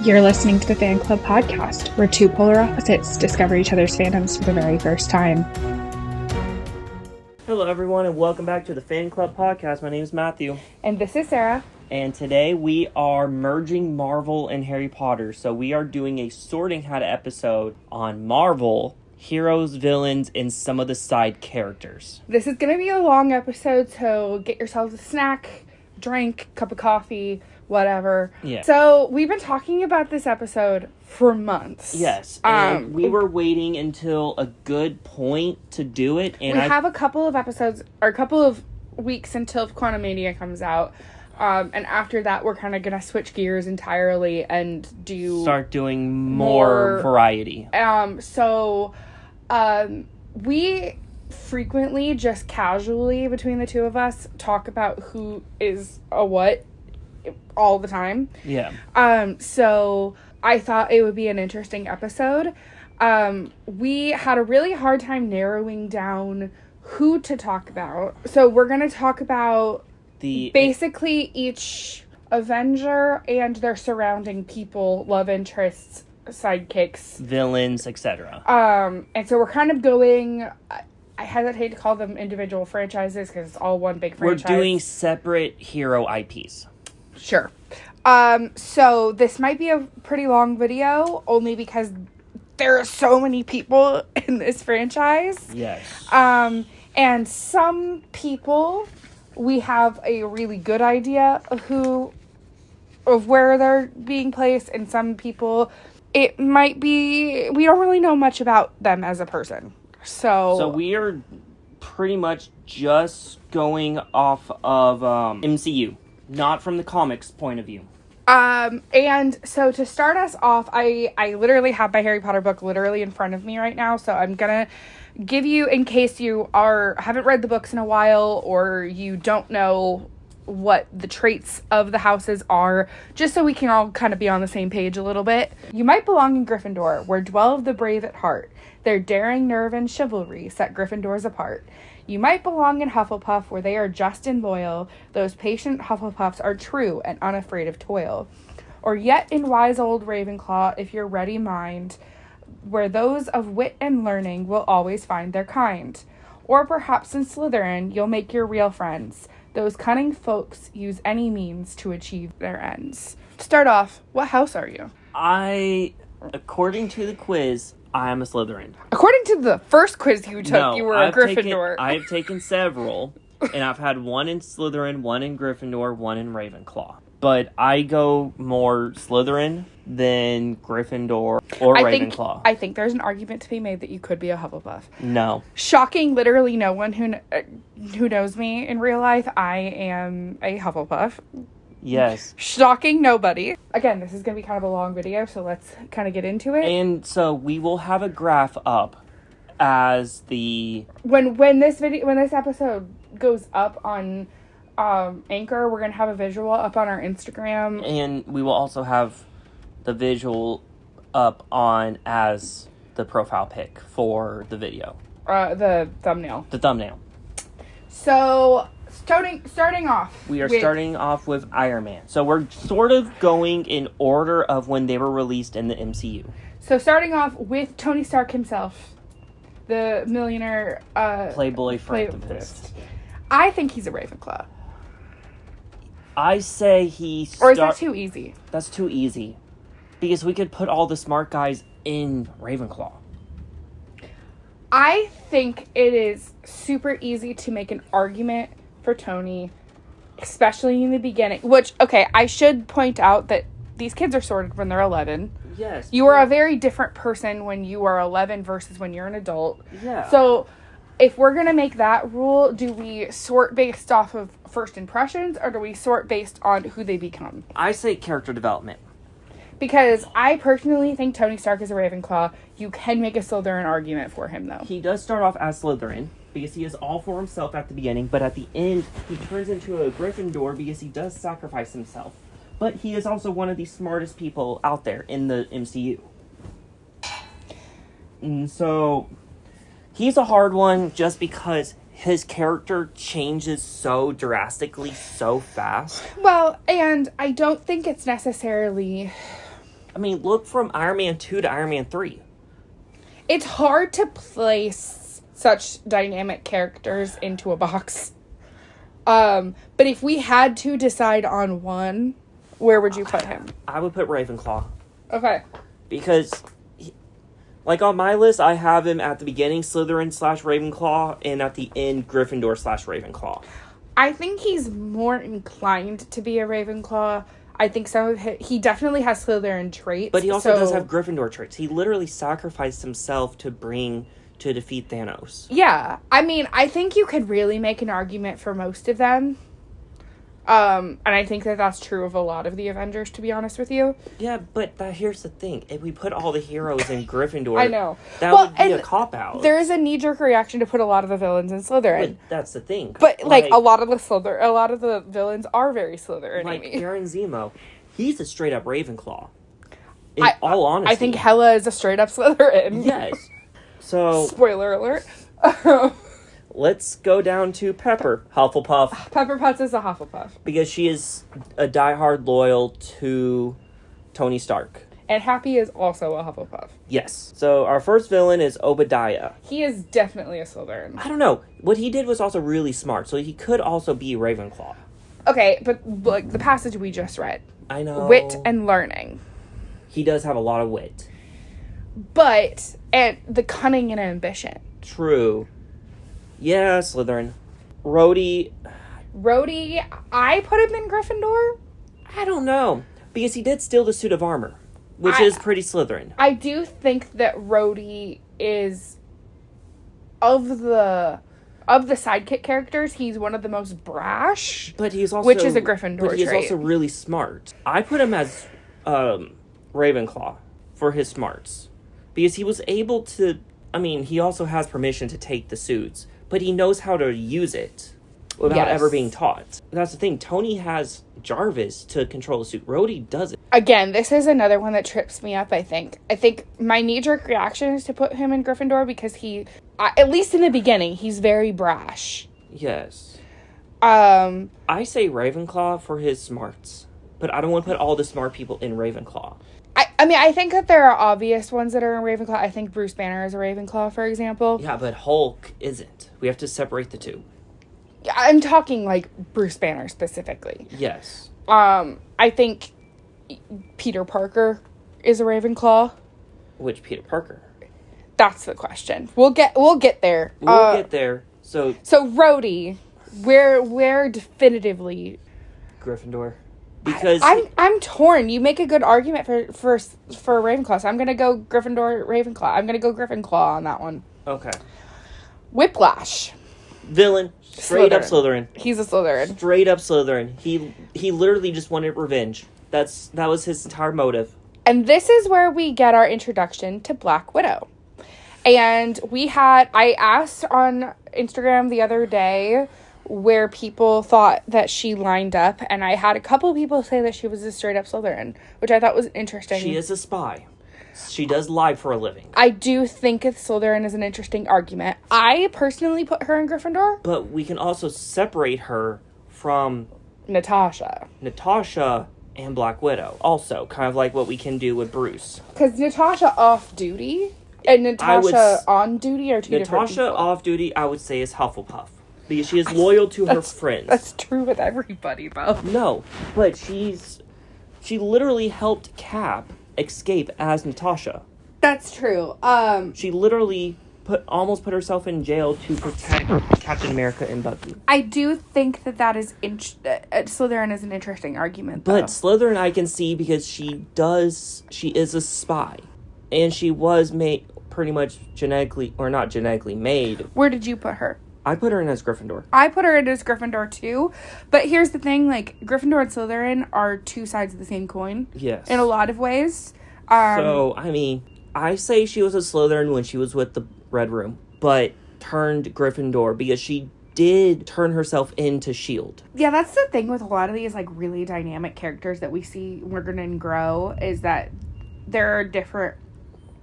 You're listening to the Fan Club Podcast, where two polar opposites discover each other's fandoms for the very first time. Hello everyone and welcome back to the Fan Club Podcast. My name is Matthew. And this is Sarah. And today we are merging Marvel and Harry Potter. So we are doing a Sorting Hat episode on Marvel, heroes, villains, and some of the side characters. This is going to be a long episode, so get yourselves a snack, drink, cup of coffee, whatever. Yeah. So we've been talking about this episode for months. Yes. And we were waiting until a good point to do it. And we have a couple of episodes, or a couple of weeks until Quantumania comes out. And after that, we're kind of going to switch gears entirely and start doing more variety. We frequently, just casually, between the two of us, talk about who is a what all the time. Yeah. So I thought it would be an interesting episode. We had a really hard time narrowing down who to talk about. So we're going to talk about basically each Avenger and their surrounding people, love interests, sidekicks, villains, etc. And so we're kind of going, I hesitate to call them individual franchises because it's all one big franchise. We're doing separate hero IPs. Sure. So this might be a pretty long video, only because there are so many people in this franchise. Yes. And some people, we have a really good idea of where they're being placed, and some people, it might be, we don't really know much about them as a person. So we are pretty much just going off of MCU. Not from the comics point of view. And so to start us off, I literally have my Harry Potter book literally in front of me right now. So I'm gonna give you, in case you haven't read the books in a while, or you don't know what the traits of the houses are, just so we can all kind of be on the same page a little bit. You might belong in Gryffindor, where dwell the brave at heart. Their daring, nerve, and chivalry set Gryffindors apart. You might belong in Hufflepuff, where they are just and loyal. Those patient Hufflepuffs are true and unafraid of toil. Or yet in wise old Ravenclaw, if you're ready mind, where those of wit and learning will always find their kind. Or perhaps in Slytherin, you'll make your real friends. Those cunning folks use any means to achieve their ends. Start off, what house are you? According to the quiz, I am a Slytherin. According to the first quiz you took, you were a Gryffindor. I've taken several, and I've had one in Slytherin, one in Gryffindor, one in Ravenclaw. But I go more Slytherin than Gryffindor or Ravenclaw. I think there's an argument to be made that you could be a Hufflepuff. No. Shocking literally no one who knows me in real life, I am a Hufflepuff. Yes. Shocking nobody. Again, this is going to be kind of a long video, so let's kind of get into it. And so we will have a graph up as the... When this episode goes up on Anchor, we're going to have a visual up on our Instagram. And we will also have the visual up on as the profile pic for the video. The thumbnail. The thumbnail. So... Starting off. We are starting off with Iron Man. So we're sort of going in order of when they were released in the MCU. So starting off with Tony Stark himself, the millionaire Playboy philanthropist. I think he's a Ravenclaw. I say Or is that too easy? That's too easy. Because we could put all the smart guys in Ravenclaw. I think it is super easy to make an argument for Tony, especially in the beginning, which, okay, I should point out that these kids are sorted when they're 11. Yes. You are a very different person when you are 11 versus when you're an adult. Yeah. So, if we're going to make that rule, do we sort based off of first impressions, or do we sort based on who they become? I say character development. Because I personally think Tony Stark is a Ravenclaw. You can make a Slytherin argument for him, though. He does start off as Slytherin, because he is all for himself at the beginning, but at the end, he turns into a Gryffindor because he does sacrifice himself. But he is also one of the smartest people out there in the MCU. And so, he's a hard one just because his character changes so drastically, so fast. Well, and I don't think it's necessarily... I mean, look from Iron Man 2 to Iron Man 3. It's hard to place such dynamic characters into a box. But if we had to decide on one, where would you put him? I would put Ravenclaw. Okay. Because, like, on my list, I have him at the beginning, Slytherin/Ravenclaw, and at the end, Gryffindor/Ravenclaw. I think he's more inclined to be a Ravenclaw. I think he definitely has Slytherin traits. But he also does have Gryffindor traits. He literally sacrificed himself to defeat Thanos. Yeah. I mean, I think you could really make an argument for most of them. And I think that that's true of a lot of the Avengers, to be honest with you. Yeah, but here's the thing. If we put all the heroes in Gryffindor, I know. that would be a cop-out. There is a knee-jerk reaction to put a lot of the villains in Slytherin. But that's the thing. But, like a lot of the villains are very Slytherin. Like Baron Zemo, he's a straight-up Ravenclaw. In all honesty. I think Hela is a straight-up Slytherin. Yes. So... Spoiler alert. Let's go down to Pepper, Hufflepuff. Pepper Potts is a Hufflepuff. Because she is a diehard loyal to Tony Stark. And Happy is also a Hufflepuff. Yes. So our first villain is Obadiah. He is definitely a Slytherin. I don't know. What he did was also really smart, so he could also be Ravenclaw. Okay, but like the passage we just read. I know. Wit and learning. He does have a lot of wit. And the cunning and ambition. True. Yeah, Slytherin. Rhodey, I put him in Gryffindor. I don't know. Because he did steal the suit of armor, which is pretty Slytherin. I do think that Rhodey is, of the sidekick characters, he's one of the most brash. But he's also... Which is a Gryffindor But he's trait. also really smart. I put him as Ravenclaw for his smarts. Because he was able to... I mean, he also has permission to take the suits. But he knows how to use it without ever being taught. That's the thing. Tony has Jarvis to control the suit. Rhodey doesn't. Again, this is another one that trips me up, I think. I think my knee-jerk reaction is to put him in Gryffindor because at least in the beginning, he's very brash. Yes. I say Ravenclaw for his smarts. But I don't want to put all the smart people in Ravenclaw. I mean, I think that there are obvious ones that are in Ravenclaw. I think Bruce Banner is a Ravenclaw, for example. Yeah, but Hulk isn't. We have to separate the two. Yeah, I'm talking, like, Bruce Banner specifically. Yes. I think Peter Parker is a Ravenclaw. Which Peter Parker? That's the question. We'll get there. We'll get there. So Rhodey, where definitively... Gryffindor. Because I'm torn. You make a good argument for Ravenclaw, so I'm gonna go Gryffindor, Ravenclaw. I'm gonna go Gryffindor on that one. Okay. Whiplash. Villain. Straight up Slytherin. He's a Slytherin. Straight up Slytherin. He literally just wanted revenge. That was his entire motive. And this is where we get our introduction to Black Widow. And I asked on Instagram the other day where people thought that she lined up, and I had a couple of people say that she was a straight up Slytherin, which I thought was interesting. She is a spy. She does lie for a living. I do think Slytherin is an interesting argument. I personally put her in Gryffindor. But we can also separate her from Natasha and Black Widow. Also, kind of like what we can do with Bruce. Because Natasha off duty and Natasha on duty are two different people. Natasha off duty, I would say, is Hufflepuff. Because she is loyal to her friends. That's true with everybody, though. No, but she literally helped Cap escape as Natasha. That's true. She literally almost put herself in jail to protect Captain America and Bucky. I do think that is Slytherin is an interesting argument, though. But Slytherin I can see because she is a spy. And she was made pretty much not genetically made. Where did you put her? I put her in as Gryffindor. I put her in as Gryffindor, too. But here's the thing, like, Gryffindor and Slytherin are two sides of the same coin. Yes. In a lot of ways. So, I mean, I say she was a Slytherin when she was with the Red Room, but turned Gryffindor because she did turn herself into S.H.I.E.L.D. Yeah, that's the thing with a lot of these, like, really dynamic characters that we see learn and grow, is that they're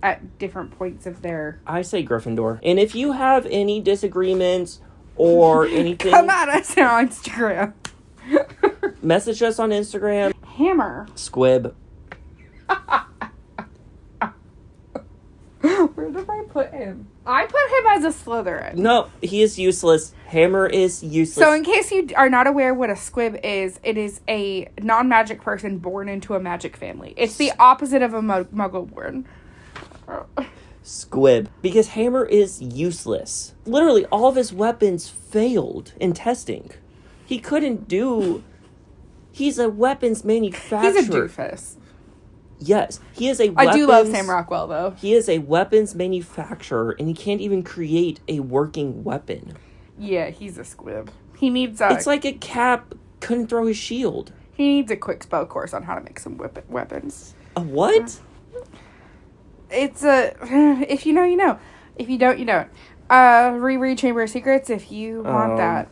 at different points of their... I say Gryffindor. And if you have any disagreements or anything... Come at us on Instagram. Message us on Instagram. Hammer. Squib. did I put him? I put him as a Slytherin. No, he is useless. Hammer is useless. So in case you are not aware what a squib is, it is a non-magic person born into a magic family. It's the opposite of a muggle born. Squib. Because Hammer is useless. Literally, all of his weapons failed in testing. He couldn't do... He's a weapons manufacturer. He's a doofus. Yes, he is a weapons... I do love Sam Rockwell, though. He is a weapons manufacturer, and he can't even create a working weapon. Yeah, he's a squib. He needs It's like a Cap couldn't throw his shield. He needs a quick spell course on how to make some weapons. A what? It's a... If you know, you know. If you don't, you don't. Reread Chamber of Secrets if you want that.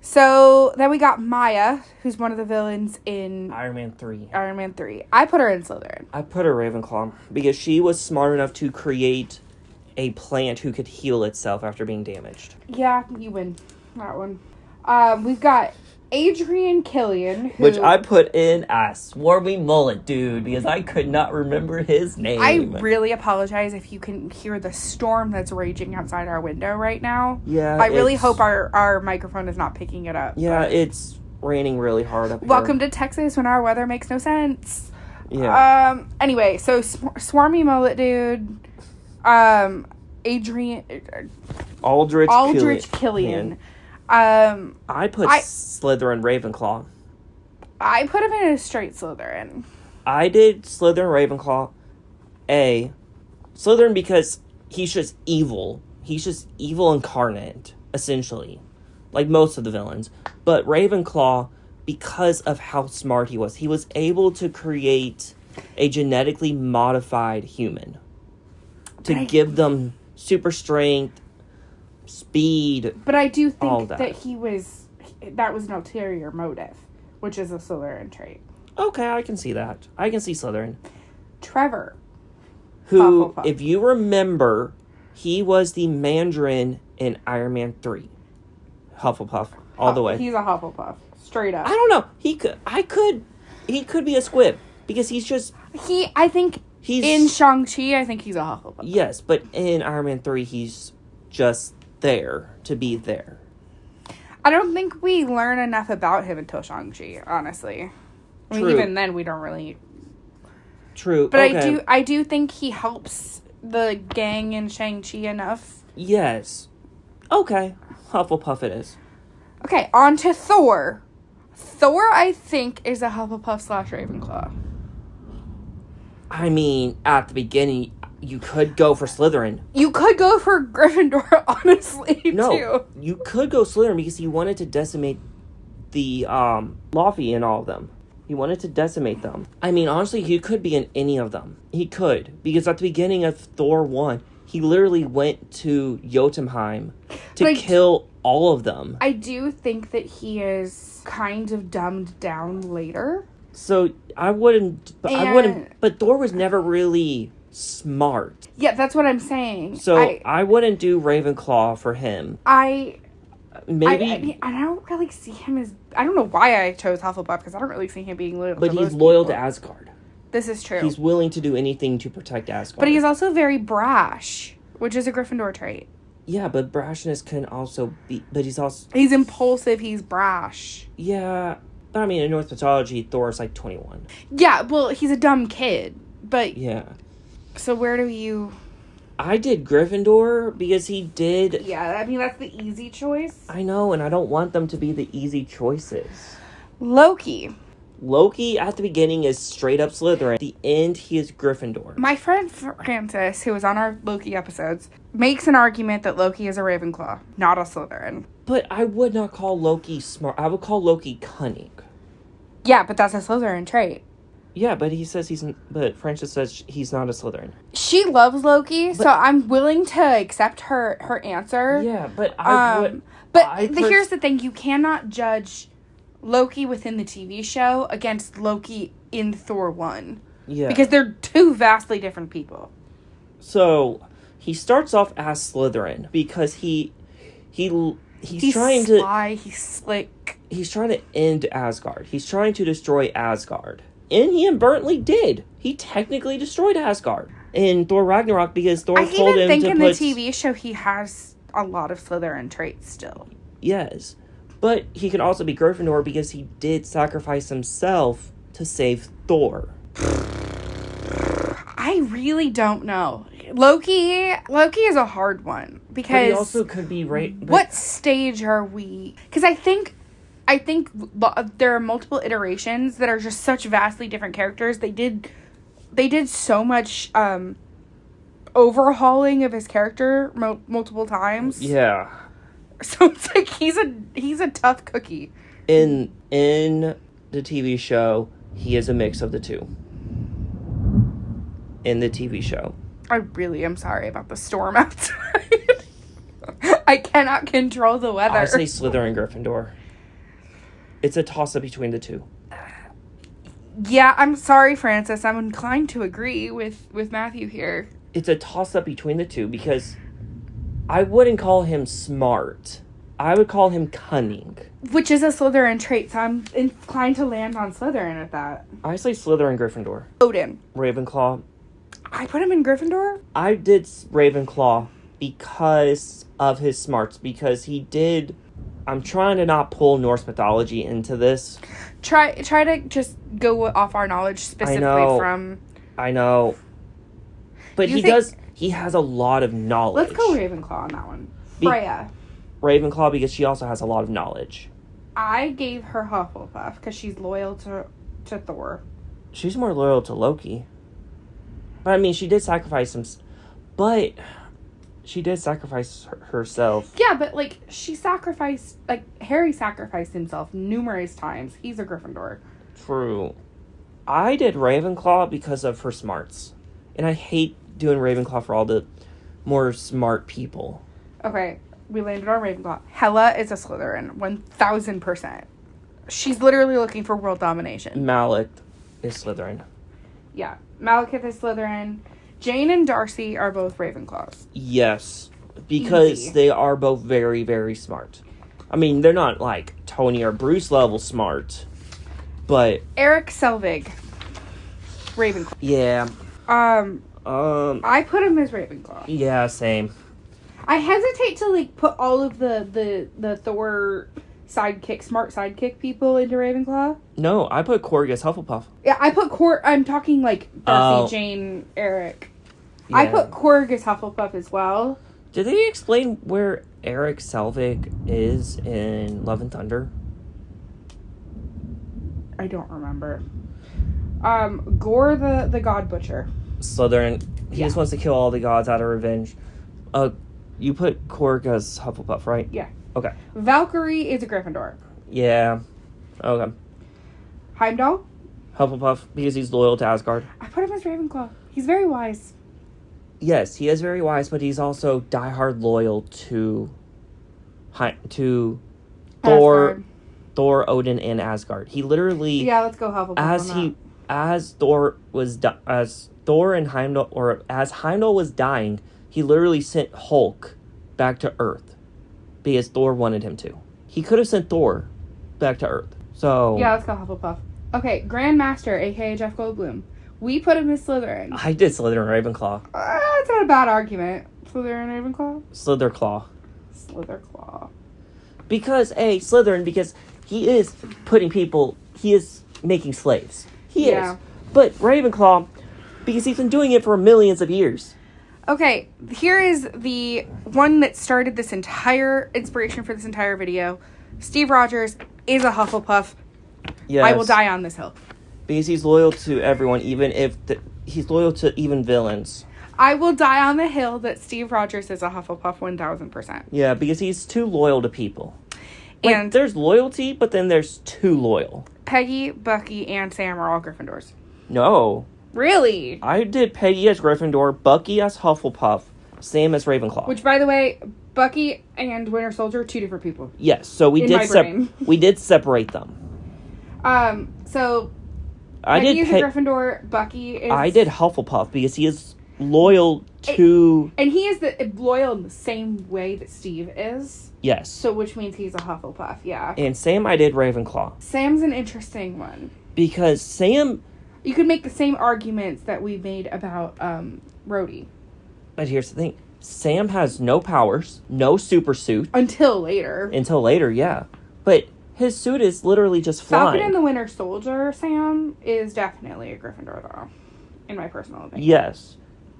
So, then we got Maya, who's one of the villains in... Iron Man 3. Iron Man 3. I put her in Slytherin. I put her Ravenclaw because she was smart enough to create a plant who could heal itself after being damaged. Yeah, you win that one. We've got Adrian Killian, who... Which I put in a swarmy mullet dude because I could not remember his name. I really apologize if you can hear the storm that's raging outside our window right now. Yeah, I really hope our microphone is not picking it up. Yeah, it's raining really hard up here. Welcome to Texas when our weather makes no sense. Yeah. Anyway, so swarmy mullet dude, Adrian... Aldrich Killian. I put Slytherin Ravenclaw. I put him in a straight Slytherin. I did Slytherin Ravenclaw. Slytherin because he's just evil. He's just evil incarnate, essentially. Like most of the villains. But Ravenclaw, because of how smart he was able to create a genetically modified human. To give them super strength, speed, but I do think that that was an ulterior motive, which is a Slytherin trait. Okay, I can see that. I can see Slytherin. Trevor. Who, Hufflepuff. if you remember, he was the Mandarin in Iron Man 3. Hufflepuff, all the way. He's a Hufflepuff, straight up. I don't know. He could be a squib, because he's just... I think in Shang-Chi, I think he's a Hufflepuff. Yes, but in Iron Man 3, he's just there to be there. I don't think we learn enough about him until Shang-Chi, honestly. I mean, even then, we don't really... True, but okay. I do think he helps the gang in Shang-Chi enough. Yes. Okay. Hufflepuff it is. Okay, on to Thor. Thor, I think, is a Hufflepuff / Ravenclaw. I mean, at the beginning, you could go for Slytherin. You could go for Gryffindor, honestly, too. You could go Slytherin because he wanted to decimate the Laufey in all of them. He wanted to decimate them. I mean, honestly, he could be in any of them. He could. Because at the beginning of Thor 1, he literally went to Jotunheim to kill all of them. I do think that he is kind of dumbed down later. So, I wouldn't... But Thor was never really smart. Yeah, that's what I'm saying. So, I wouldn't do Ravenclaw for him. Maybe... I don't really see him as... I don't know why I chose Hufflepuff, because I don't really see him being loyal to But most he's loyal people. to Asgard. This is true. He's willing to do anything to protect Asgard. But he's also very brash, which is a Gryffindor trait. Yeah, but brashness can also be... But he's also... He's impulsive, he's brash. Yeah, but I mean, in Norse mythology, Thor's like 21. Yeah, well, he's a dumb kid, but... Yeah. So where do you... I did Gryffindor because he did... Yeah, I mean, that's the easy choice. I know, and I don't want them to be the easy choices. Loki at the beginning is straight up Slytherin. At the end, he is Gryffindor. My friend Francis, who was on our Loki episodes, makes an argument that Loki is a Ravenclaw, not a Slytherin. But I would not call Loki smart. I would call Loki cunning. Yeah, but that's a Slytherin trait. Yeah, but but Francis says he's not a Slytherin. She loves Loki, so I'm willing to accept her answer. Yeah, but here's the thing: you cannot judge Loki within the TV show against Loki in Thor 1. Yeah, because they're two vastly different people. So he starts off as Slytherin because he's trying sly, he's slick. He's trying to end Asgard. He's trying to destroy Asgard. And he inadvertently did. He technically destroyed Asgard. in Thor Ragnarok because Thor I told him even think to in put... the TV show he has a lot of Slytherin traits still. Yes. But he can also be Gryffindor because he did sacrifice himself to save Thor. I really don't know. Loki is a hard one because But he also could be right. What stage are we? Because I think there are multiple iterations that are just such vastly different characters. They did so much overhauling of his character multiple times. Yeah. So it's like he's a tough cookie. In the TV show, he is a mix of the two. In the TV show. I really am sorry about the storm outside. I cannot control the weather. I say Slytherin, Gryffindor. It's a toss-up between the two. Yeah, I'm sorry, Francis. I'm inclined to agree with Matthew here. It's a toss-up between the two because I wouldn't call him smart. I would call him cunning. Which is a Slytherin trait, so I'm inclined to land on Slytherin at that. I say Slytherin, Gryffindor. Odin. Ravenclaw. I put him in Gryffindor? I did Ravenclaw because of his smarts. Because he did... I'm trying to not pull Norse mythology into this. Try to just go off our knowledge specifically from... I know. But he has a lot of knowledge. Let's go Ravenclaw on that one. Freya. Ravenclaw because she also has a lot of knowledge. I gave her Hufflepuff because she's loyal to Thor. She's more loyal to Loki. But I mean, she did sacrifice him. But she did sacrifice herself. Yeah, but like Harry sacrificed himself numerous times. He's a Gryffindor. True. I did Ravenclaw because of her smarts. And I hate doing Ravenclaw for all the more smart people. Okay, we landed on Ravenclaw. Hela is a Slytherin, 1000%. She's literally looking for world domination. Malik is Slytherin. Yeah, Malekith is Slytherin. Jane and Darcy are both Ravenclaws. Yes, because Easy. they are both very, very smart. I mean, they're not like Tony or Bruce level smart, but... Eric Selvig, Ravenclaw. Yeah. I put him as Ravenclaw. Yeah, same. I hesitate to like put all of the Thor smart sidekick people into Ravenclaw. No, I put Korg as Hufflepuff. Yeah, I put I'm talking like Darcy, Jane, Eric. Yeah. I put Korg as Hufflepuff as well. Did they explain where Eric Selvig is in Love and Thunder? I don't remember. Gore the God Butcher. Slytherin. He just wants to kill all the gods out of revenge. You put Korg as Hufflepuff, right? Yeah. Okay. Valkyrie is a Gryffindor. Yeah. Okay. Heimdall? Hufflepuff, because he's loyal to Asgard. I put him as Ravenclaw. He's very wise. Yes, he is very wise, but he's also diehard loyal to Thor, Odin, and Asgard. He literally... Yeah, let's go Hufflepuff as Heimdall was dying, he literally sent Hulk back to Earth because Thor wanted him to. He could have sent Thor back to Earth. So yeah, let's go Hufflepuff. Okay, Grandmaster, aka Jeff Goldblum. We put him as Slytherin. I did Slytherin Ravenclaw. That's not a bad argument. Slytherin Ravenclaw? Slytherclaw. Slytherclaw. Because Slytherin, because he is making slaves. He is. But Ravenclaw, because he's been doing it for millions of years. Okay, here is the one that started this entire inspiration for this entire video. Steve Rogers is a Hufflepuff. Yes. I will die on this hill. Because he's loyal to everyone, even if he's loyal to even villains. I will die on the hill that Steve Rogers is a Hufflepuff 1000%. Yeah, because he's too loyal to people. And there's loyalty, but then there's too loyal. Peggy, Bucky, and Sam are all Gryffindors. No. Really? I did Peggy as Gryffindor, Bucky as Hufflepuff, Sam as Ravenclaw. Which, by the way, Bucky and Winter Soldier, two different people. Yes, so we did separate them. So Peggy is a Gryffindor, Bucky is... I did Hufflepuff because he is loyal to... And he is loyal in the same way that Steve is. Yes. So which means he's a Hufflepuff, yeah. And Sam, I did Ravenclaw. Sam's an interesting one. Because Sam... You could make the same arguments that we made about Rhodey. But here's the thing. Sam has no powers, no super suit. Until later, yeah. But his suit is literally just flying. Falcon and the Winter Soldier, Sam, is definitely a Gryffindor, though. In my personal opinion. Yes.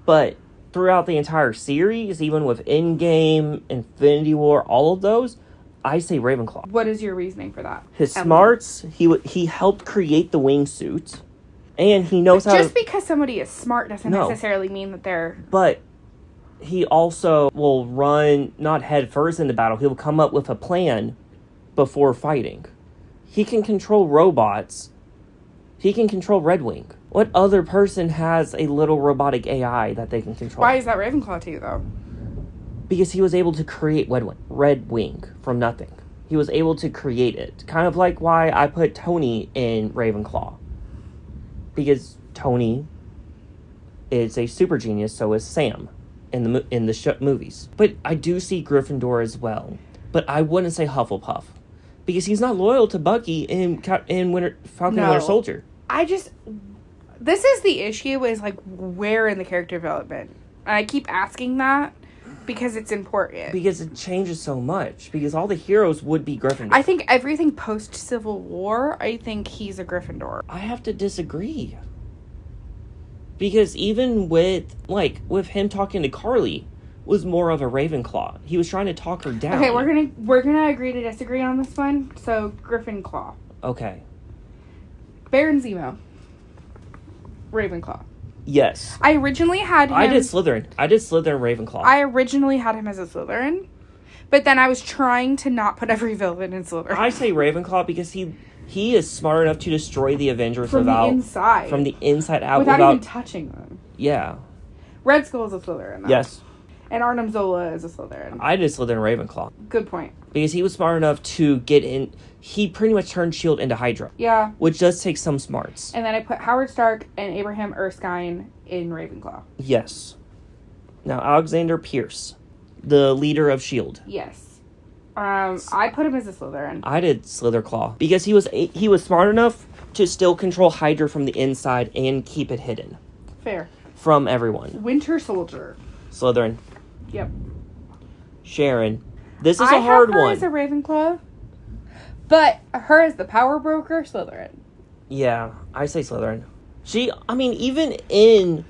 But throughout the entire series, even with Endgame, Infinity War, all of those, I say Ravenclaw. What is your reasoning for that? His smarts, he helped create the wingsuit. And he knows how Just because somebody is smart doesn't necessarily mean that they're... But he also will run, not head first into battle, he'll come up with a plan before fighting. He can control robots. He can control Red Wing. What other person has a little robotic AI that they can control? Why is that Ravenclaw to you, though? Because he was able to create Red Wing from nothing. He was able to create it. Kind of like why I put Tony in Ravenclaw. Because Tony is a super genius, so is Sam in the movies. But I do see Gryffindor as well. But I wouldn't say Hufflepuff. Because he's not loyal to Bucky in Falcon Winter Soldier. This is the issue, is like, where in the character development? And I keep asking that because it's important. Because it changes so much. Because all the heroes would be Gryffindor. I think everything post-Civil War, I think he's a Gryffindor. I have to disagree. Because even with him talking to Carly, was more of a Ravenclaw. He was trying to talk her down. Okay, we're gonna agree to disagree on this one. So Gryffindor. Okay. Baron Zemo. Ravenclaw. Yes. I originally had him... I did Slytherin Ravenclaw. I originally had him as a Slytherin, but then I was trying to not put every villain in Slytherin. I say Ravenclaw because he is smart enough to destroy the Avengers from the inside out without even touching them. Yeah. Red Skull is a Slytherin, though. Yes. And Arnim Zola is a Slytherin. I did Slytherin Ravenclaw. Good point. Because he was smart enough to get in... He pretty much turned S.H.I.E.L.D. into Hydra. Yeah. Which does take some smarts. And then I put Howard Stark and Abraham Erskine in Ravenclaw. Yes. Now, Alexander Pierce, the leader of S.H.I.E.L.D. Yes. I put him as a Slytherin. I did Slytherclaw. Because he was smart enough to still control Hydra from the inside and keep it hidden. Fair. From everyone. Winter Soldier. Slytherin. Yep. Sharon. This is a hard one. I have her as a Ravenclaw, but her as the power broker, Slytherin. Yeah, I say Slytherin. Even in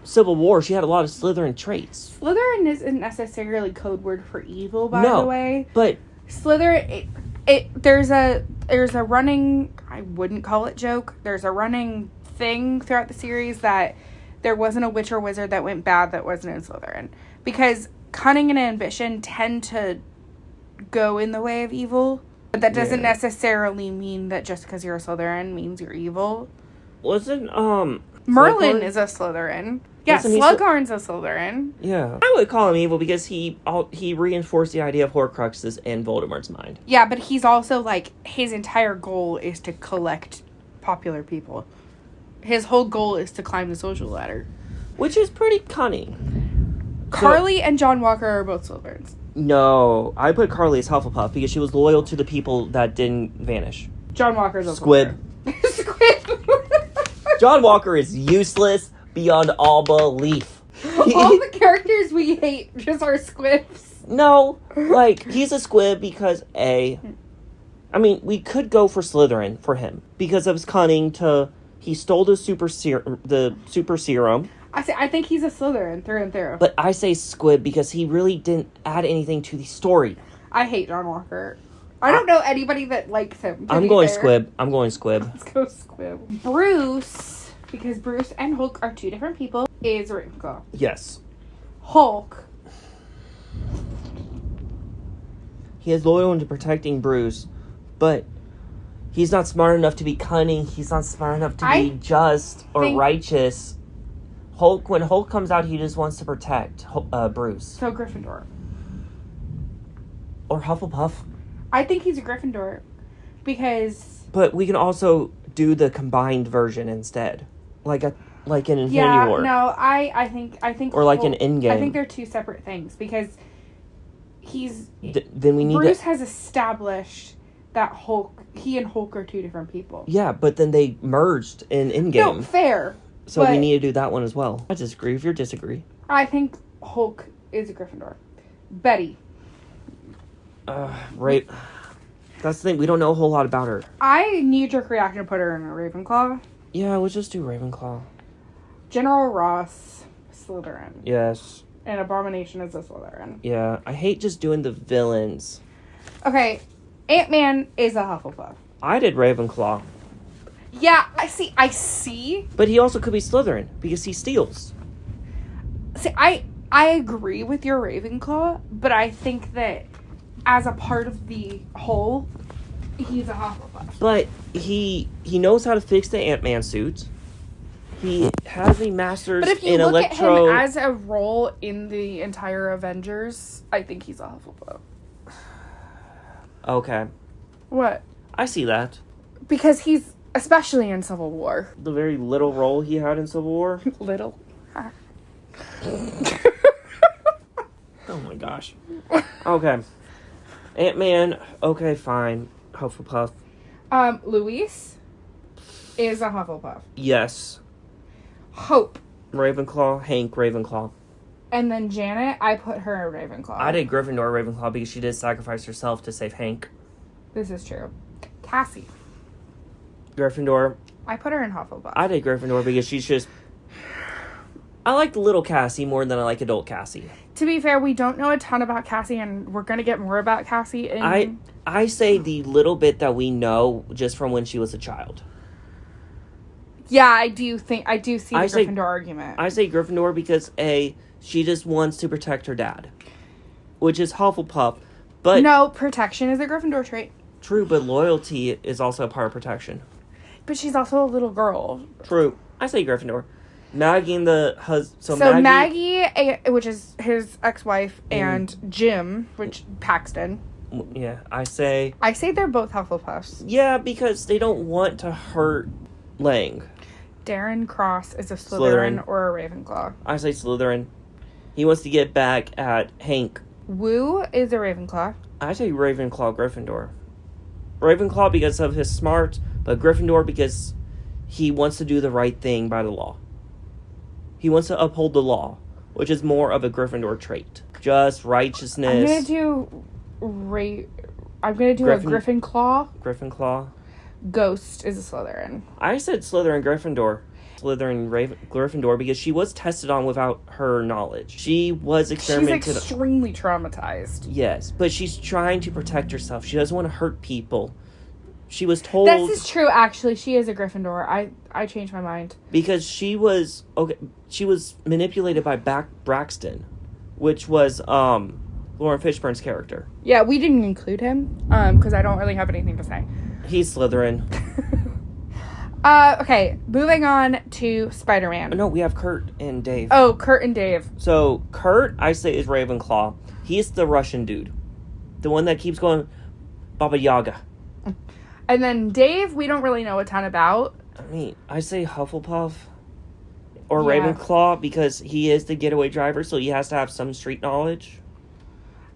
Civil War, she had a lot of Slytherin traits. Slytherin isn't necessarily code word for evil, by the way. But Slytherin, there's a running, I wouldn't call it joke, there's a running thing throughout the series that there wasn't a witch or wizard that went bad that wasn't in Slytherin. Because cunning and ambition tend to go in the way of evil. But that doesn't necessarily mean that just because you're a Slytherin means you're evil. Wasn't, Merlin is a Slytherin. Yeah, Slughorn's a Slytherin. Yeah. I would call him evil because he reinforced the idea of Horcruxes in Voldemort's mind. Yeah, but he's also, his entire goal is to collect popular people. His whole goal is to climb the social ladder. Which is pretty cunning. Carly and John Walker are both Slytherins. No, I put Carly as Hufflepuff because she was loyal to the people that didn't vanish. John Walker's a Squib. Squib. John Walker is useless beyond all belief. All the characters we hate just are squibs. No, he's a squib because we could go for Slytherin for him because of his cunning he stole the super serum. I think he's a Slytherin through and through. But I say Squib because he really didn't add anything to the story. I hate John Walker. I don't know anybody that likes him. I'm going Squib. Let's go Squib. Bruce, because Bruce and Hulk are two different people, is Ravenclaw. Yes. Hulk. He is loyal into protecting Bruce, but he's not smart enough to be cunning. He's not smart enough to be just or righteous. When Hulk comes out, he just wants to protect Bruce. So Gryffindor. Or Hufflepuff. I think he's a Gryffindor. Because... But we can also do the combined version instead. Like in Infinity War. No, I think... Or Hulk, in Endgame. I think they're two separate things. Because then we need Bruce has established that he and Hulk are two different people. Yeah, but then they merged in Endgame. No, fair. So we need to do that one as well. I disagree if you disagree. I think Hulk is a Gryffindor. Betty. Right. That's the thing. We don't know a whole lot about her. I knee-jerk reaction to put her in a Ravenclaw. Yeah, we'll just do Ravenclaw. General Ross, Slytherin. Yes. And Abomination is a Slytherin. Yeah, I hate just doing the villains. Okay, Ant-Man is a Hufflepuff. I did Ravenclaw. Yeah, I see. But he also could be Slytherin, because he steals. See, I agree with your Ravenclaw, but I think that as a part of the whole, he's a Hufflepuff. But he knows how to fix the Ant-Man suit. He has a master's in But if you look electro... at him as a role in the entire Avengers, I think he's a Hufflepuff. Okay. What? I see that. Because he's, especially in Civil War. The very little role he had in Civil War. Little. Oh my gosh. Okay. Ant-Man, okay, fine. Hufflepuff. Luis is a Hufflepuff. Yes. Hope. Ravenclaw, Hank, Ravenclaw. And then Janet, I put her in Ravenclaw. I did Gryffindor, Ravenclaw, because she did sacrifice herself to save Hank. This is true. Cassie. Gryffindor. I put her in Hufflepuff. I did Gryffindor because she's just... I like little Cassie more than I like adult Cassie. To be fair, we don't know a ton about Cassie, and we're going to get more about Cassie in... I say the little bit that we know just from when she was a child. Yeah, I do see the Gryffindor argument. I say Gryffindor because, A, she just wants to protect her dad. Which is Hufflepuff, but... No, protection is a Gryffindor trait. True, but loyalty is also a part of protection. But she's also a little girl. True. I say Gryffindor. Maggie and the husband... So Maggie, which is his ex-wife, and Jim, which Paxton. Yeah, I say they're both Hufflepuffs. Yeah, because they don't want to hurt Lang. Darren Cross is a Slytherin or a Ravenclaw. I say Slytherin. He wants to get back at Hank. Wu is a Ravenclaw. I say Ravenclaw, Gryffindor. Ravenclaw because of his smart, but Gryffindor because he wants to do the right thing by the law. He wants to uphold the law, which is more of a Gryffindor trait. Just righteousness. I'm gonna do a Gryffindor. Gryffindor. Ghost is a Slytherin. I said Slytherin, Gryffindor. Gryffindor because she was tested on without her knowledge. She was experimented. She's extremely traumatized. Yes, but she's trying to protect herself. She doesn't want to hurt people. She was told... This is true, actually. She is a Gryffindor. I changed my mind. Because she was manipulated by Braxton, which was Lauren Fishburne's character. Yeah, we didn't include him, because I don't really have anything to say. He's Slytherin. Okay, moving on to Spider-Man. No, we have Kurt and Dave. Oh, Kurt and Dave. So, Kurt, I say, is Ravenclaw. He's the Russian dude. The one that keeps going, Baba Yaga. And then Dave, we don't really know a ton about. I mean, I say Hufflepuff or Ravenclaw because he is the getaway driver, so he has to have some street knowledge.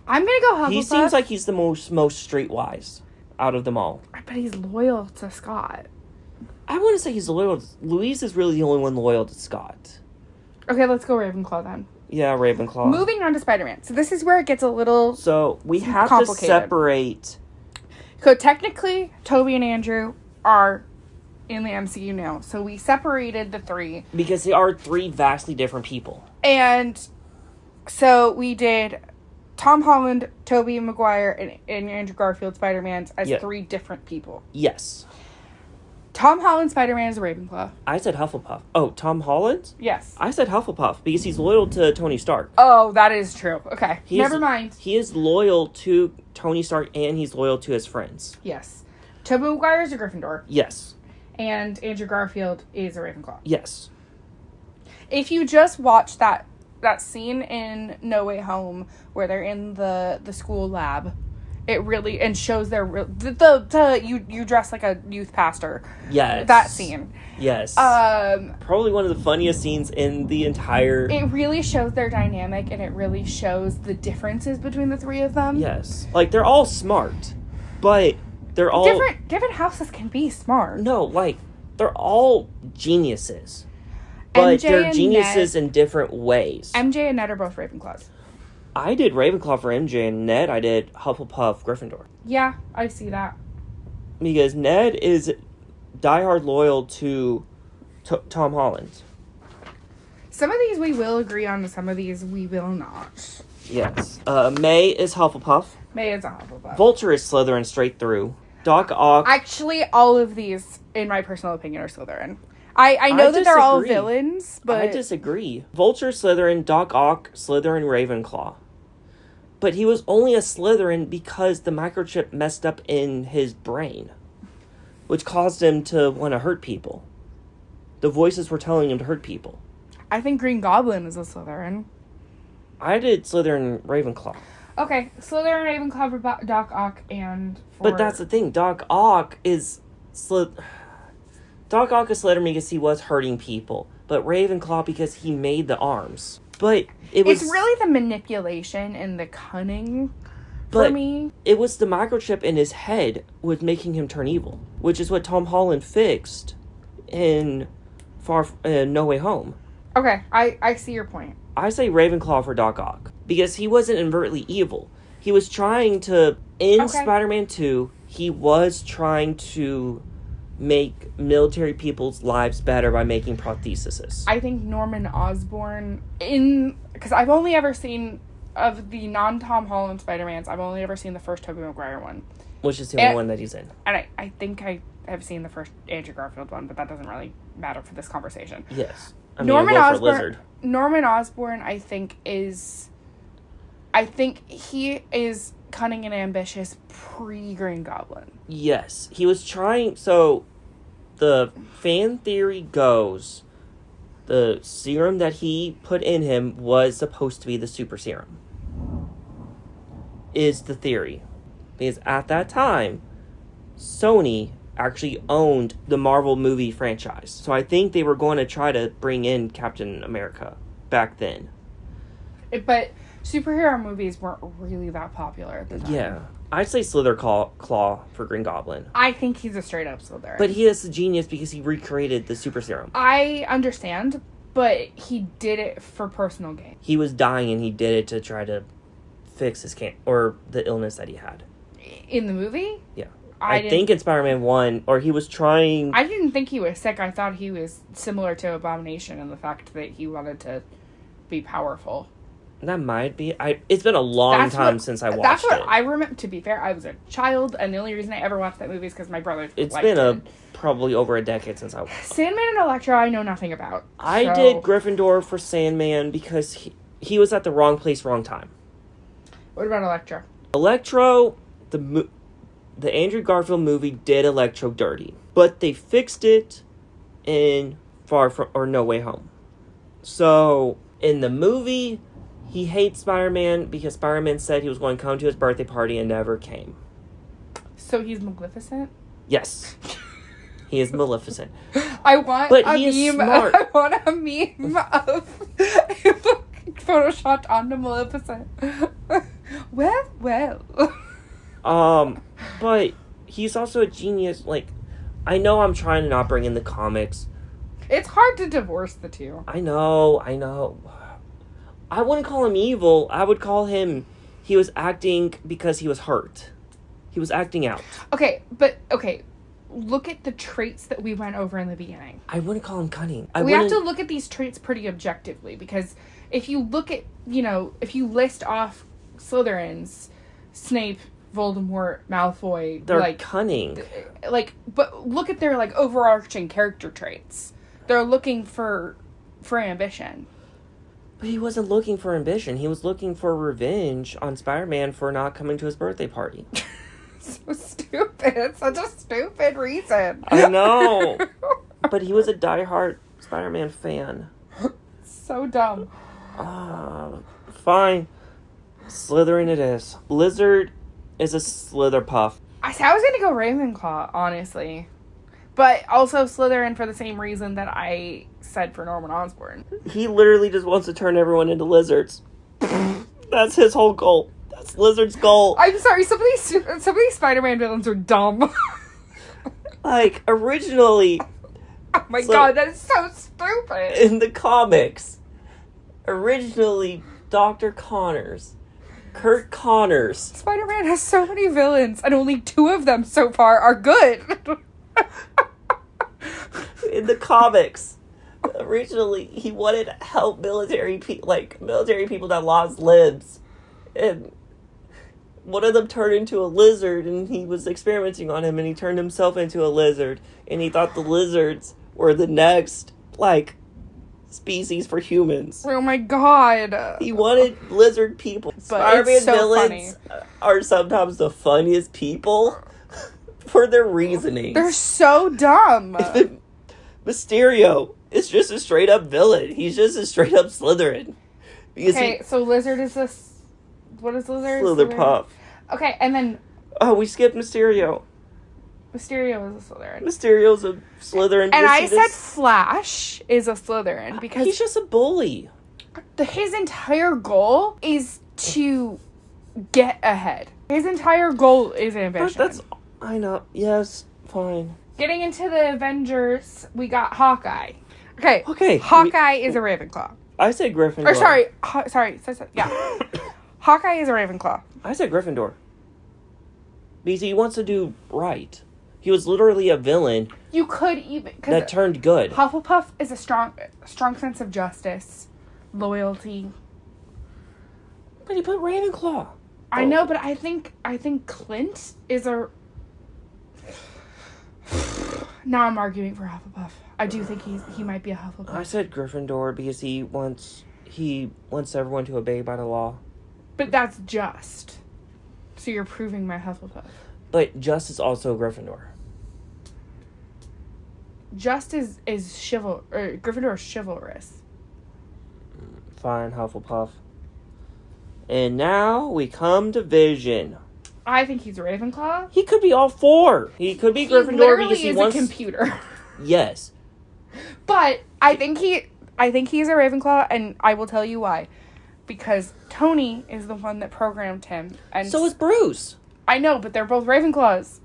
I'm going to go Hufflepuff. He seems like he's the most streetwise out of them all. But he's loyal to Scott. I wouldn't say he's loyal. Louise is really the only one loyal to Scott. Okay, let's go Ravenclaw then. Yeah, Ravenclaw. Moving on to Spider-Man. So this is where it gets a little So we have to separate... So technically, Toby and Andrew are in the MCU now. So we separated the three. Because they are three vastly different people. And so we did Tom Holland, Tobey Maguire, and Andrew Garfield Spider-Mans as three different people. Yes. Tom Holland Spider-Man is a Ravenclaw. I said Hufflepuff. Oh, Tom Holland? Yes. I said Hufflepuff because he's loyal to Tony Stark. Oh, that is true. Okay. Never mind. He is loyal to Tony Stark and he's loyal to his friends. Yes. Tobey Maguire is a Gryffindor. Yes. And Andrew Garfield is a Ravenclaw. Yes. If you just watch that scene in No Way Home where they're in the school lab, it really and shows their you dress like a youth pastor. Yes. That scene. Yes. Probably one of the funniest scenes in the entire... It really shows their dynamic and it really shows the differences between the three of them. Yes. Like, they're all smart, but they're all... Different houses can be smart. No, like, they're all geniuses. but MJ they're and geniuses Ned. in different ways. MJ and Ned are both Ravenclaws. I did Ravenclaw for MJ, and Ned I did Hufflepuff Gryffindor. Yeah, I see that. Because Ned is diehard loyal to Tom Holland. Some of these we will agree on, and some of these we will not. Yes. May is Hufflepuff. May is a Hufflepuff. Vulture is Slytherin straight through. Doc Ock. Actually, all of these, in my personal opinion, are Slytherin. I know that they're all villains, but... I disagree. Vulture, Slytherin, Doc Ock, Slytherin, Ravenclaw. But he was only a Slytherin because the microchip messed up in his brain, which caused him to want to hurt people. The voices were telling him to hurt people. I think Green Goblin is a Slytherin. I did Slytherin, Ravenclaw. Okay, Slytherin, Ravenclaw for Doc Ock and for... But that's the thing. Doc Ock is Slytherin because he was hurting people. But Ravenclaw because he made the arms. But it's really the manipulation and the cunning for me. It was the microchip in his head was making him turn evil, which is what Tom Holland fixed in No Way Home. Okay, I see your point. I say Ravenclaw for Doc Ock because he wasn't overtly evil. He was trying to Spider-Man 2. He was trying to make military people's lives better by making prostheses. I think Norman Osborn because I've only ever seen of the non-Tom Holland Spider-Mans. I've only ever seen the first Tobey Maguire one, which is the only one that he's in. And I think I have seen the first Andrew Garfield one, but that doesn't really matter for this conversation. Yes, Norman Osborn, I think he is cunning and ambitious pre-Green Goblin. Yes, he was trying. So, the fan theory goes, the serum that he put in him was supposed to be the super serum. Is the theory. Because at that time, Sony actually owned the Marvel movie franchise. So I think they were going to try to bring in Captain America back then. But superhero movies weren't really that popular at the time. Yeah. I'd say Claw for Green Goblin. I think he's a straight up Slytherin. But he is a genius because he recreated the super serum. I understand, but he did it for personal gain. He was dying and he did it to try to fix his or the illness that he had. In the movie? Yeah. I think in Spider-Man 1, or he was trying... I didn't think he was sick. I thought he was similar to Abomination in the fact that he wanted to be powerful. That might be... It's been a long time since I watched it. That's what I remember. To be fair, I was a child, and the only reason I ever watched that movie is because my brother It's been probably over a decade since I watched it. Sandman and Electro, I know nothing about. I did Gryffindor for Sandman because he was at the wrong place, wrong time. What about Electro? Electro, the Andrew Garfield movie did Electro dirty, but they fixed it in No Way Home. So, in the movie, he hates Spider-Man because Spider-Man said he was going to come to his birthday party and never came. So he's Maleficent? Yes. He is Maleficent. I want a meme of photoshopped onto Maleficent. Well. But he's also a genius. Like, I know I'm trying to not bring in the comics. It's hard to divorce the two. I know. I wouldn't call him evil. I would call him, he was acting because he was hurt. He was acting out. Okay. Look at the traits that we went over in the beginning. I wouldn't call him cunning. We have to look at these traits pretty objectively, because if you look at, if you list off Slytherins, Snape, Voldemort, Malfoy, they're cunning. But look at their overarching character traits. They're looking for ambition. But he wasn't looking for ambition. He was looking for revenge on Spider-Man for not coming to his birthday party. So stupid. It's such a stupid reason. I know. But he was a diehard Spider-Man fan. So dumb. Fine. Slytherin it is. Lizard is a Slitherpuff. I was going to go Ravenclaw, honestly. But also Slytherin for the same reason that I said for Norman Osborn. He literally just wants to turn everyone into lizards. That's his whole goal. That's Lizard's goal. I'm sorry, some of these Spider-Man villains are dumb. Originally, Oh my god, that is so stupid. In the comics, originally Dr. Kurt Connors. Spider-Man has so many villains, and only 2 of them so far are good. In the comics, originally he wanted to help military people that lost limbs, and one of them turned into a lizard, and he was experimenting on him, and he turned himself into a lizard, and he thought the lizards were the next species for humans. Oh my god. He wanted lizard people. But Spider-Man it's so villains are sometimes the funniest people for their reasoning. They're so dumb. Mysterio is just a straight up villain. He's just a straight up Slytherin. Okay, so Lizard is this... What is Lizard? Slytherpuff. Okay, and then... Oh, we skipped Mysterio. Mysterio is a Slytherin. Mysterio's a Slytherin. And I said Flash is a Slytherin because... He's just a bully. His entire goal is to get ahead. His entire goal is ambition. I know. Yes, fine. Getting into the Avengers, we got Hawkeye. Okay. Hawkeye is a Ravenclaw. I said Gryffindor. Or sorry. Yeah. Hawkeye is a Ravenclaw. I said Gryffindor. Because he wants to do right. He was literally a villain. You could even... that turned good. Hufflepuff is a strong sense of justice, loyalty. But he put Ravenclaw. I know, but I think Clint is a... Now I'm arguing for Hufflepuff. I do think he might be a Hufflepuff. I said Gryffindor because he wants everyone to obey by the law. But that's just. So you're proving my Hufflepuff. But just is also Gryffindor. Just is Gryffindor is chivalrous. Fine, Hufflepuff. And now we come to Vision. I think he's a Ravenclaw. He could be all 4. He could be Gryffindor because he wants... a computer. Yes. But I think he's a Ravenclaw, and I will tell you why. Because Tony is the one that programmed him. And so is Bruce. I know, but they're both Ravenclaws.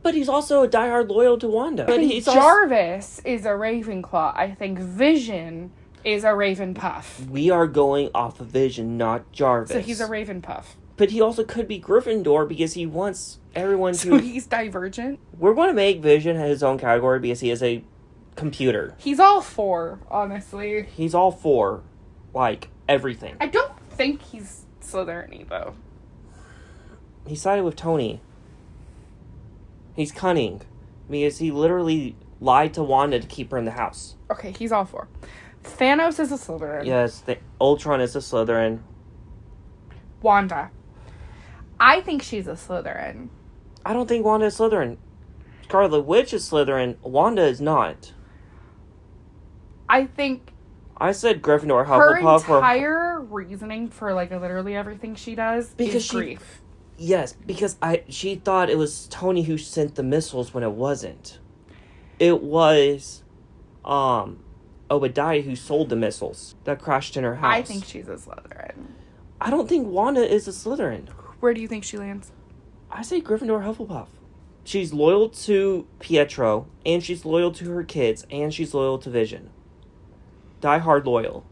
But he's also a diehard loyal to Wanda. But Jarvis is a Ravenclaw. I think Vision is a Ravenpuff. We are going off of Vision, not Jarvis. So he's a Ravenpuff. But he also could be Gryffindor because he wants everyone to... So he's divergent? We're going to make Vision his own category because he is a computer. He's all 4, honestly. He's all 4. Everything. I don't think he's Slytherin-y, though. He sided with Tony. He's cunning. Because he literally lied to Wanda to keep her in the house. Okay, he's all 4. Thanos is a Slytherin. Yes, Ultron is a Slytherin. Wanda. I think she's a Slytherin. I don't think Wanda is Slytherin. Scarlet Witch is Slytherin. Wanda is not. I think... I said Gryffindor, Hufflepuff. Her entire reasoning for, literally everything she does is grief. Yes, because she thought it was Tony who sent the missiles when it wasn't. It was, Obadiah who sold the missiles that crashed in her house. I think she's a Slytherin. I don't think Wanda is a Slytherin. Where do you think she lands? I say Gryffindor, Hufflepuff. She's loyal to Pietro, and she's loyal to her kids, and she's loyal to Vision. Die hard loyal.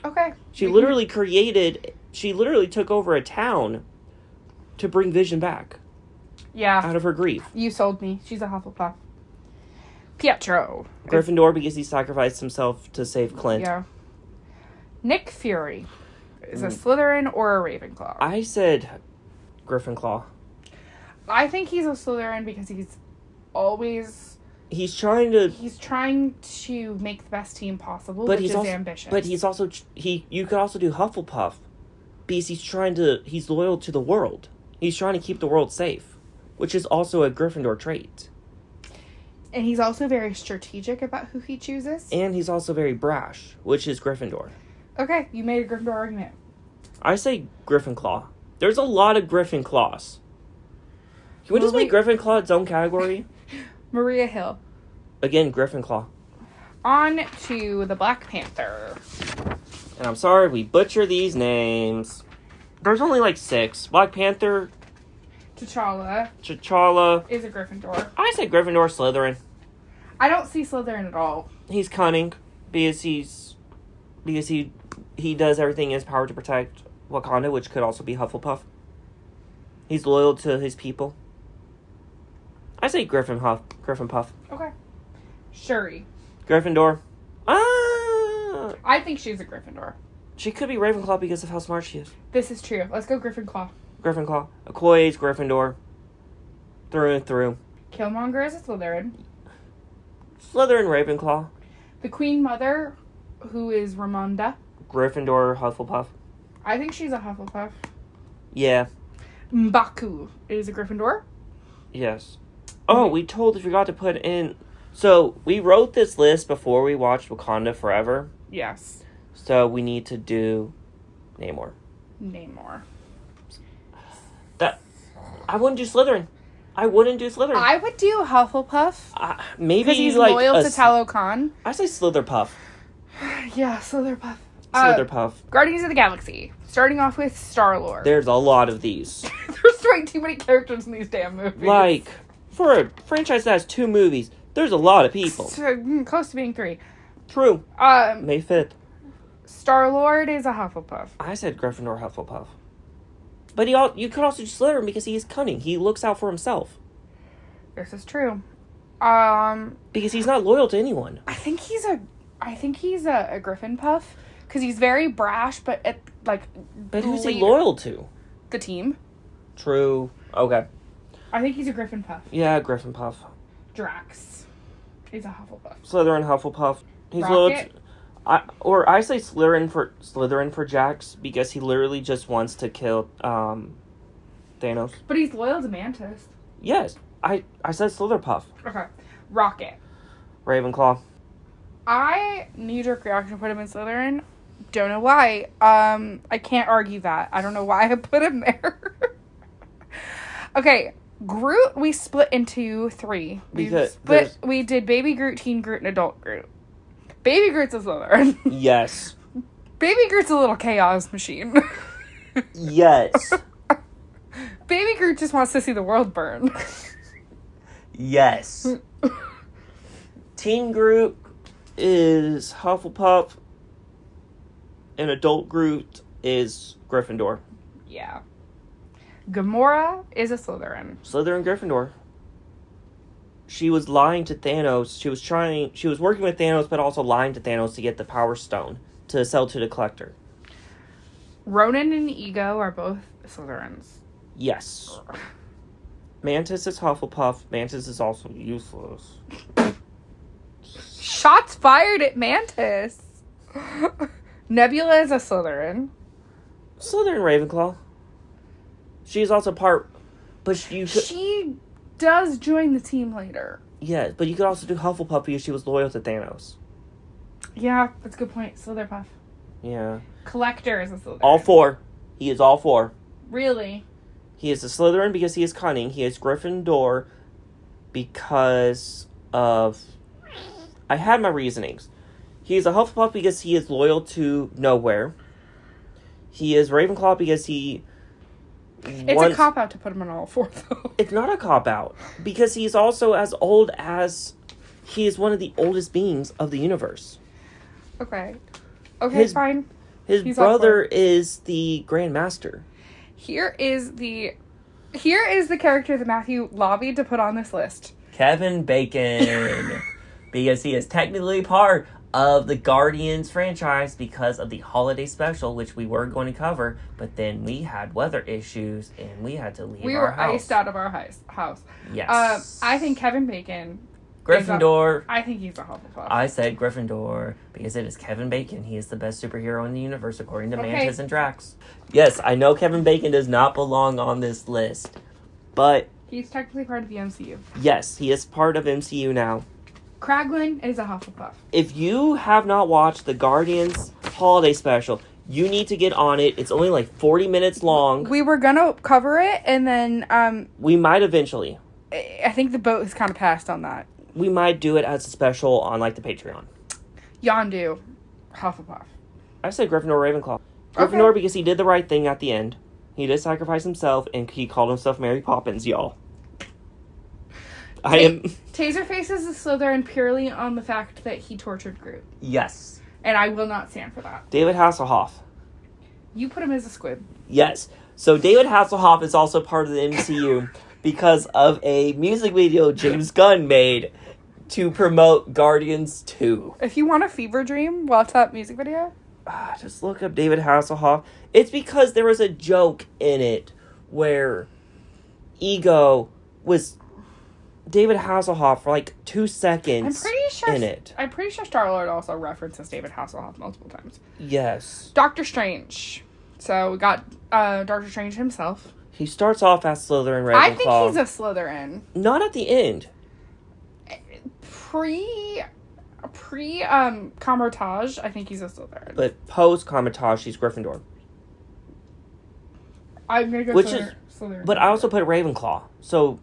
Okay. She literally took over a town to bring Vision back. Yeah. Out of her grief. You sold me. She's a Hufflepuff. Pietro. Gryffindor because he sacrificed himself to save Clint. Yeah. Nick Fury is a Slytherin or a Ravenclaw. I said Gryffindor. I think he's a Slytherin because he's always... He's trying to make the best team possible, but which is also ambitious. But he's also... You could also do Hufflepuff because he's loyal to the world. He's trying to keep the world safe, which is also a Gryffindor trait. And he's also very strategic about who he chooses. And he's also very brash, which is Gryffindor. Okay, you made a Gryffindor argument. I say Gryffindor. There's a lot of Gryffindors. Can we just make Gryffindor its own category? Maria Hill. Again, Gryffindor. On to the Black Panther. And I'm sorry we butcher these names. There's only 6. Black Panther. T'Challa. Is a Gryffindor. I say Gryffindor, Slytherin. I don't see Slytherin at all. He's cunning because he does everything in his power to protect Wakanda, which could also be Hufflepuff. He's loyal to his people. I say Gryffindor. Okay. Shuri. Gryffindor. I think she's a Gryffindor. She could be Ravenclaw because of how smart she is. This is true. Let's go Gryffindor. Gryffindor. Okoye's Gryffindor. Through and through. Killmonger is a Slytherin. Slytherin, Ravenclaw. The Queen Mother, who is Ramonda. Gryffindor, Hufflepuff. I think she's a Hufflepuff. Yeah. M'Baku is a Gryffindor. Yes. Oh, we totally forgot to put in... So, we wrote this list before we watched Wakanda Forever. Yes. So, we need to do Namor. I wouldn't do Slytherin. I would do Hufflepuff. Maybe because he's like loyal to Talokan. I say Slitherpuff. Yeah, Slitherpuff. Slitherpuff. Guardians of the Galaxy. Starting off with Star-Lord. There's a lot of these. There's way too many characters in these damn movies. Like, for a franchise that has 2 movies, there's a lot of people. Close to being 3. True. May 5th. Star-Lord is a Hufflepuff. I said Gryffindor, Hufflepuff. But you could also just Slytherin because he is cunning. He looks out for himself. This is true. Because he's not loyal to anyone. I think he's a Griffin Puff because he's very brash, but But who's he loyal to? The team. True. Okay. I think he's a Griffin Puff. Yeah, Griffin Puff. Drax is a Hufflepuff. Slytherin, Hufflepuff. He's Rocket. loyal to, I say Slytherin for Jax because he literally just wants to kill Thanos. But he's loyal to Mantis. Yes, I said Slitherpuff. Okay. Rocket. Ravenclaw. I knee-jerk reaction put him in Slytherin. Don't know why. I can't argue that. I don't know why I put him there. Okay, Groot we split into 3. We did Baby Groot, Teen Groot, and Adult Groot. Baby Groot's a Slytherin. Yes. Baby Groot's a little chaos machine. Yes. Baby Groot just wants to see the world burn. Yes. Teen Groot is Hufflepuff, and Adult Groot is Gryffindor. Yeah. Gamora is a Slytherin. Slytherin, Gryffindor. She was lying to Thanos. She was working with Thanos, but also lying to Thanos to get the Power Stone to sell to the Collector. Ronan and Ego are both Slytherins. Yes. Mantis is Hufflepuff. Mantis is also useless. Shots fired at Mantis. Nebula is a Slytherin. Slytherin, Ravenclaw. She's also part... But She does join the team later. Yeah, but you could also do Hufflepuff because she was loyal to Thanos. Yeah, that's a good point. Slytherpuff. Yeah. Collector is a Slytherin. All 4. He is all 4. Really? He is a Slytherin because he is cunning. He is Gryffindor because of... I had my reasonings. He is a Hufflepuff because he is loyal to nowhere. He is Ravenclaw because he... It's a cop-out to put him on all 4, though. It's not a cop-out. Because he's also as old as... He is one of the oldest beings of the universe. Okay. Okay, fine. His brother is the Grand Master. Here is the character that Matthew lobbied to put on this list. Kevin Bacon. Because he is technically part of the Guardians franchise because of the holiday special, which we were going to cover, but then we had weather issues and we had to leave our house. We were iced out of our house. Yes. I think Kevin Bacon... Gryffindor. I think he's a Hufflepuff. I said Gryffindor because it is Kevin Bacon. He is the best superhero in the universe according to Mantis and Drax. Yes, I know Kevin Bacon does not belong on this list, but... He's technically part of the MCU. Yes, he is part of MCU now. Kraglin is a Hufflepuff. If you have not watched the Guardians holiday special, you need to get on it. It's only like 40 minutes long. We were gonna cover it, and then... we might eventually. I think the boat has kind of passed on that. We might do it as a special on, like, the Patreon. Yondu, Hufflepuff. I said Gryffindor, Ravenclaw. Gryffindor because he did the right thing at the end. He did sacrifice himself, and he called himself Mary Poppins, y'all. I am... Taserface is a Slytherin purely on the fact that he tortured Groot. Yes. And I will not stand for that. David Hasselhoff. You put him as a squid. Yes. So David Hasselhoff is also part of the MCU because of a music video James Gunn made to promote Guardians 2. If you want a fever dream, watch that music video. Just look up David Hasselhoff. It's because there was a joke in it where Ego was David Hasselhoff for like 2 seconds in it. I'm pretty sure Star-Lord also references David Hasselhoff multiple times. Yes. Doctor Strange. So we got Doctor Strange himself. He starts off as Slytherin Ravenclaw. I think he's a Slytherin. Not at the end. Pre Comertage, I think he's a Slytherin. But post Comertage, he's Gryffindor. I'm gonna go Slytherin. But I also put Ravenclaw. So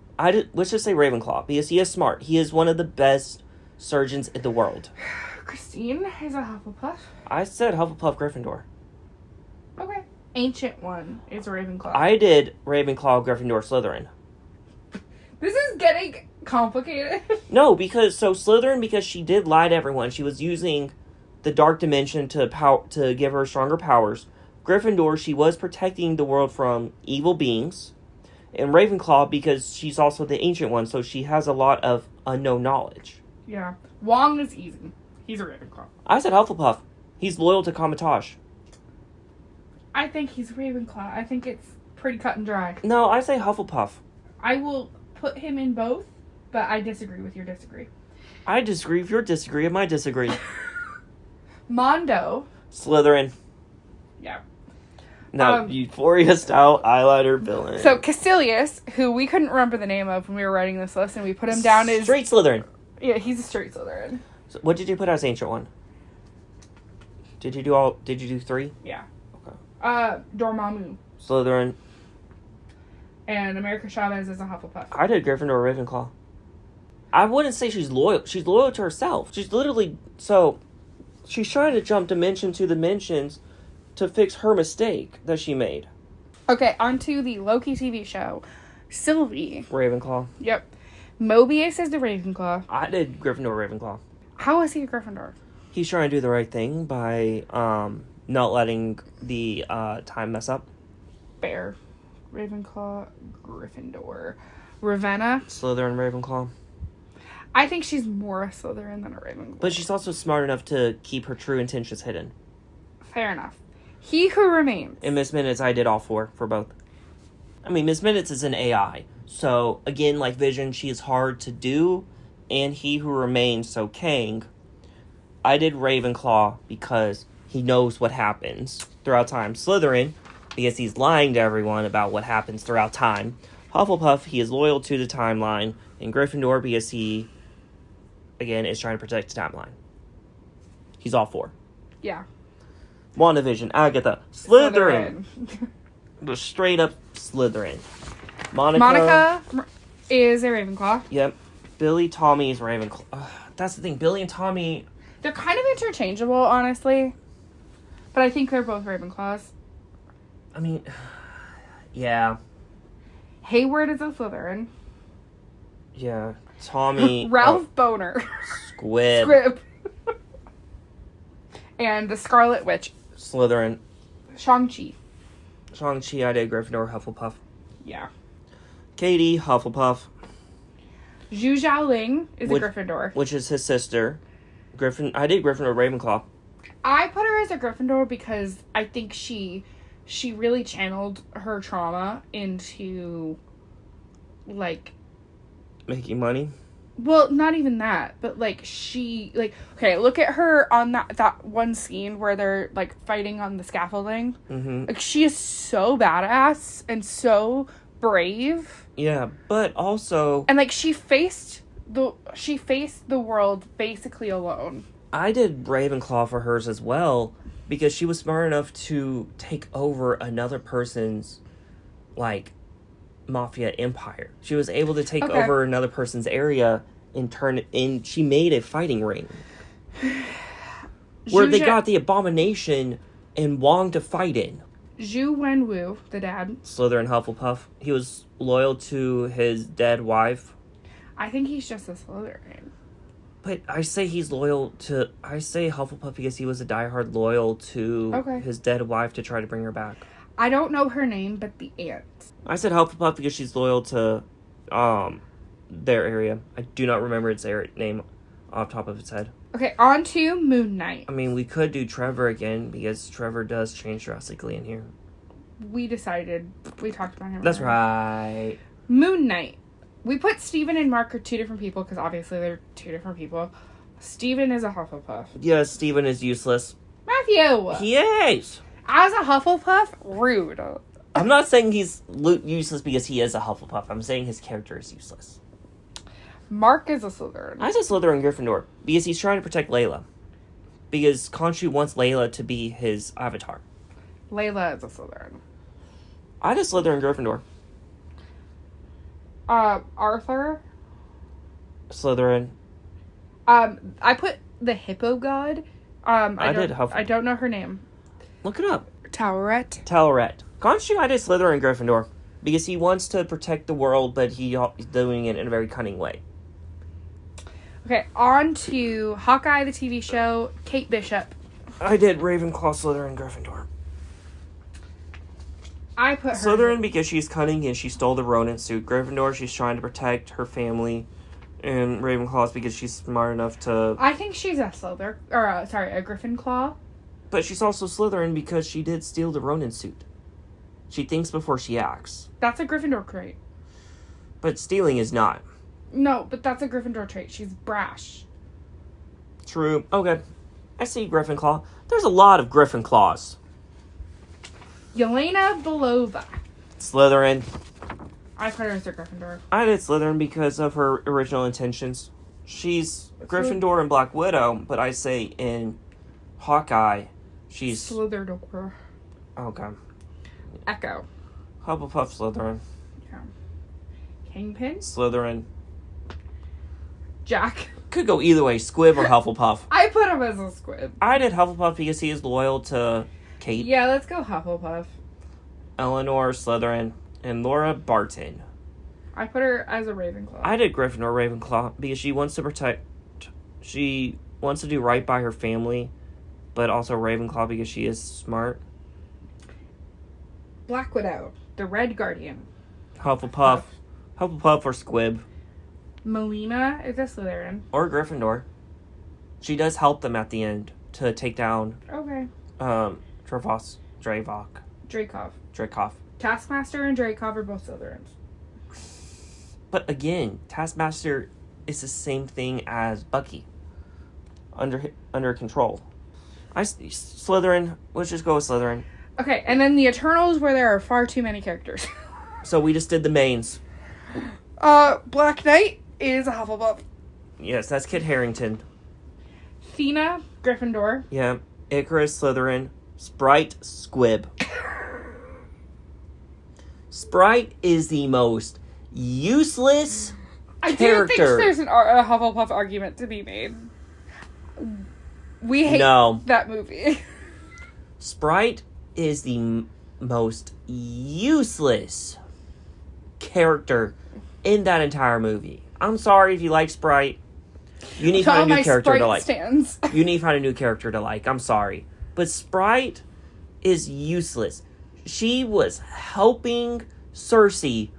let's just say Ravenclaw because he is smart. He is one of the best surgeons in the world. Christine is a Hufflepuff. I said Hufflepuff Gryffindor. Okay. Ancient one is Ravenclaw. I did Ravenclaw, Gryffindor, Slytherin. This is getting complicated. No, because Slytherin, because she did lie to everyone. She was using the dark dimension to give her stronger powers. Gryffindor, she was protecting the world from evil beings. And Ravenclaw, because she's also the ancient one, so she has a lot of unknown knowledge. Yeah. Wong is easy. He's a Ravenclaw. I said Hufflepuff. He's loyal to Comertage. I think he's Ravenclaw. I think it's pretty cut and dry. No, I say Hufflepuff. I will put him in both, but I disagree with your disagree. I disagree with your disagree and my disagree. Mondo. Slytherin. Yeah. No, Euphoria style eyeliner villain. So Caecilius, who we couldn't remember the name of when we were writing this list, and we put him down as... Straight Slytherin. Yeah, he's a straight Slytherin. So what did you put as ancient one? Did you do 3? Yeah. Okay. Dormammu. Slytherin. And America Chavez is a Hufflepuff. I did Gryffindor or Ravenclaw. I wouldn't say she's loyal. She's loyal to herself. She's literally... So, she's trying to jump dimension to dimensions to fix her mistake that she made. Okay, onto the Loki TV show. Sylvie. Ravenclaw. Yep. Mobius is the Ravenclaw. I did Gryffindor or Ravenclaw. How is he a Gryffindor? He's trying to do the right thing by not letting the time mess up. Bear. Ravenclaw, Gryffindor. Ravenna. Slytherin, Ravenclaw. I think she's more a Slytherin than a Ravenclaw. But she's also smart enough to keep her true intentions hidden. Fair enough. He Who Remains. In Miss Minutes, I did all 4 for both. I mean, Miss Minutes is an AI. So, again, like Vision, she is hard to do. And He Who Remains, so Kang, I did Ravenclaw because he knows what happens throughout time. Slytherin, because he's lying to everyone about what happens throughout time. Hufflepuff, he is loyal to the timeline. And Gryffindor, because he, again, is trying to protect the timeline. He's all 4. Yeah. WandaVision, Agatha, Slytherin. The straight up Slytherin. Monica is a Ravenclaw. Yep. Billy, Tommy is Ravenclaw. That's the thing. Billy and Tommy... They're kind of interchangeable, honestly. But I think they're both Ravenclaws. I mean... Yeah. Hayward is a Slytherin. Yeah. Tommy... Ralph Boner. Squib. And the Scarlet Witch. Slytherin. Shang-Chi. Shang-Chi, I did Gryffindor, Hufflepuff. Yeah. Katie, Hufflepuff. Zhu Xiaoling is a Gryffindor. Which is his sister. I did Gryffindor, Ravenclaw. I put her as a Gryffindor because I think she really channeled her trauma into, like... Making money? Well, not even that, but, like, okay, look at her on that one scene where they're, like, fighting on the scaffolding. Mm-hmm. Like, she is so badass and so brave. Yeah, but also... And, like, she faced the world basically alone. I did Ravenclaw for hers as well, because she was smart enough to take over another person's, like... mafia empire. She was able to take over another person's area and turn it in. She made a fighting ring where they got the Abomination and Wong to fight in. Zhu Wenwu, the dad. Slytherin, Hufflepuff. He was loyal to his dead wife. I think he's just a Slytherin. But I say he's loyal to... I say Hufflepuff because he was a diehard loyal to his dead wife to try to bring her back. I don't know her name, but the aunt. I said Hufflepuff because she's loyal to their area. I do not remember its name off the top of its head. Okay, on to Moon Knight. I mean, we could do Trevor again because Trevor does change drastically in here. We decided. We talked about him. That's right. Moon Knight. We put Steven and Mark are two different people because obviously they're two different people. Steven is a Hufflepuff. Yes, Steven is useless. Matthew! He is! As a Hufflepuff, rude. I'm not saying he's useless because he is a Hufflepuff. I'm saying his character is useless. Mark is a Slytherin. I said Slytherin Gryffindor because he's trying to protect Layla. Because Khonshu wants Layla to be his avatar. Layla is a Slytherin. I just Slytherin Gryffindor. Arthur. Slytherin. I put the Hippo God. I did Hufflepuff. I don't know her name. Look it up. Toweret. Khonshu, I did Slytherin Gryffindor. Because he wants to protect the world, but he's doing it in a very cunning way. Okay, on to Hawkeye, the TV show. Kate Bishop. I did Ravenclaw, Slytherin, Gryffindor. I put her... Slytherin because she's cunning and she stole the Ronin suit. Gryffindor, she's trying to protect her family. And Ravenclaw because she's smart enough to... I think she's a a Gryffindor. But she's also Slytherin because she did steal the Ronin suit. She thinks before she acts. That's a Gryffindor trait. But stealing is not. No, but that's a Gryffindor trait. She's brash. True. Okay. I see Gryffindor. There's a lot of Gryffindors. Yelena Belova. Slytherin. I put her as a Gryffindor. I did Slytherin because of her original intentions. She's Gryffindor and Black Widow, but I say in Hawkeye, she's... Slytherin. Okay. Echo. Hufflepuff, Slytherin. Yeah. Kingpin. Slytherin. Jack. Could go either way, Squib or Hufflepuff. I put him as a Squib. I did Hufflepuff because he is loyal to Kate. Yeah, let's go Hufflepuff. Eleanor, Slytherin, and Laura Barton. I put her as a Ravenclaw. I did Gryffindor, Ravenclaw because she wants to protect... She wants to do right by her family, but also Ravenclaw because she is smart. Black Widow. The Red Guardian. Hufflepuff. Hufflepuff or Squib. Melina is a Slytherin. Or Gryffindor. She does help them at the end to take down... Okay. Dracov. Taskmaster and Dracov are both Slytherins. But again, Taskmaster is the same thing as Bucky. Under control. Slytherin. Let's just go with Slytherin. Okay, and then the Eternals where there are far too many characters. So we just did the mains. Black Knight is a Hufflepuff. Yes, that's Kit Harington. Thena, Gryffindor. Yeah. Icarus, Slytherin. Sprite, Squib. Sprite is the most useless character. I do think there's a Hufflepuff argument to be made. We hate that movie. Sprite is the most useless character in that entire movie. I'm sorry if you like Sprite. You need to find a new character to like. You need to find a new character to like. I'm sorry. But Sprite is useless. She was helping Cersei